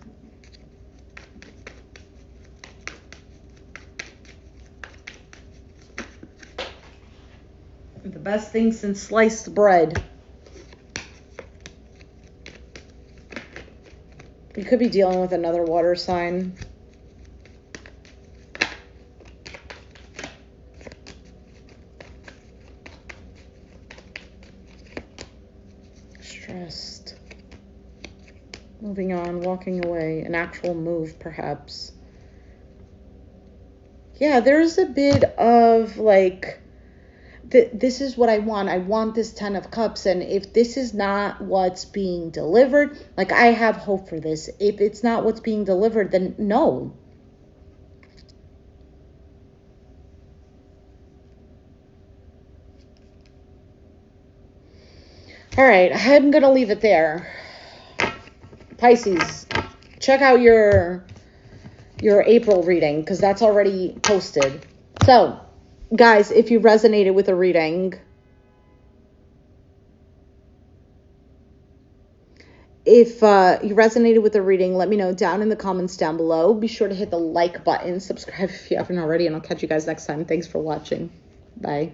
The best thing since sliced bread. You could be dealing with another water sign. Stressed. Moving on, walking away. An actual move, perhaps. Yeah, there's a bit of like, this is what I want. I want this 10 of Cups. And if this is not what's being delivered, like, I have hope for this. If it's not what's being delivered, then no. All right, I'm going to leave it there. Pisces, check out your April reading because that's already posted. So, guys, if you resonated with a reading, let me know down in the comments down below. Be sure to hit the like button, subscribe if you haven't already, and I'll catch you guys next time. Thanks for watching. Bye.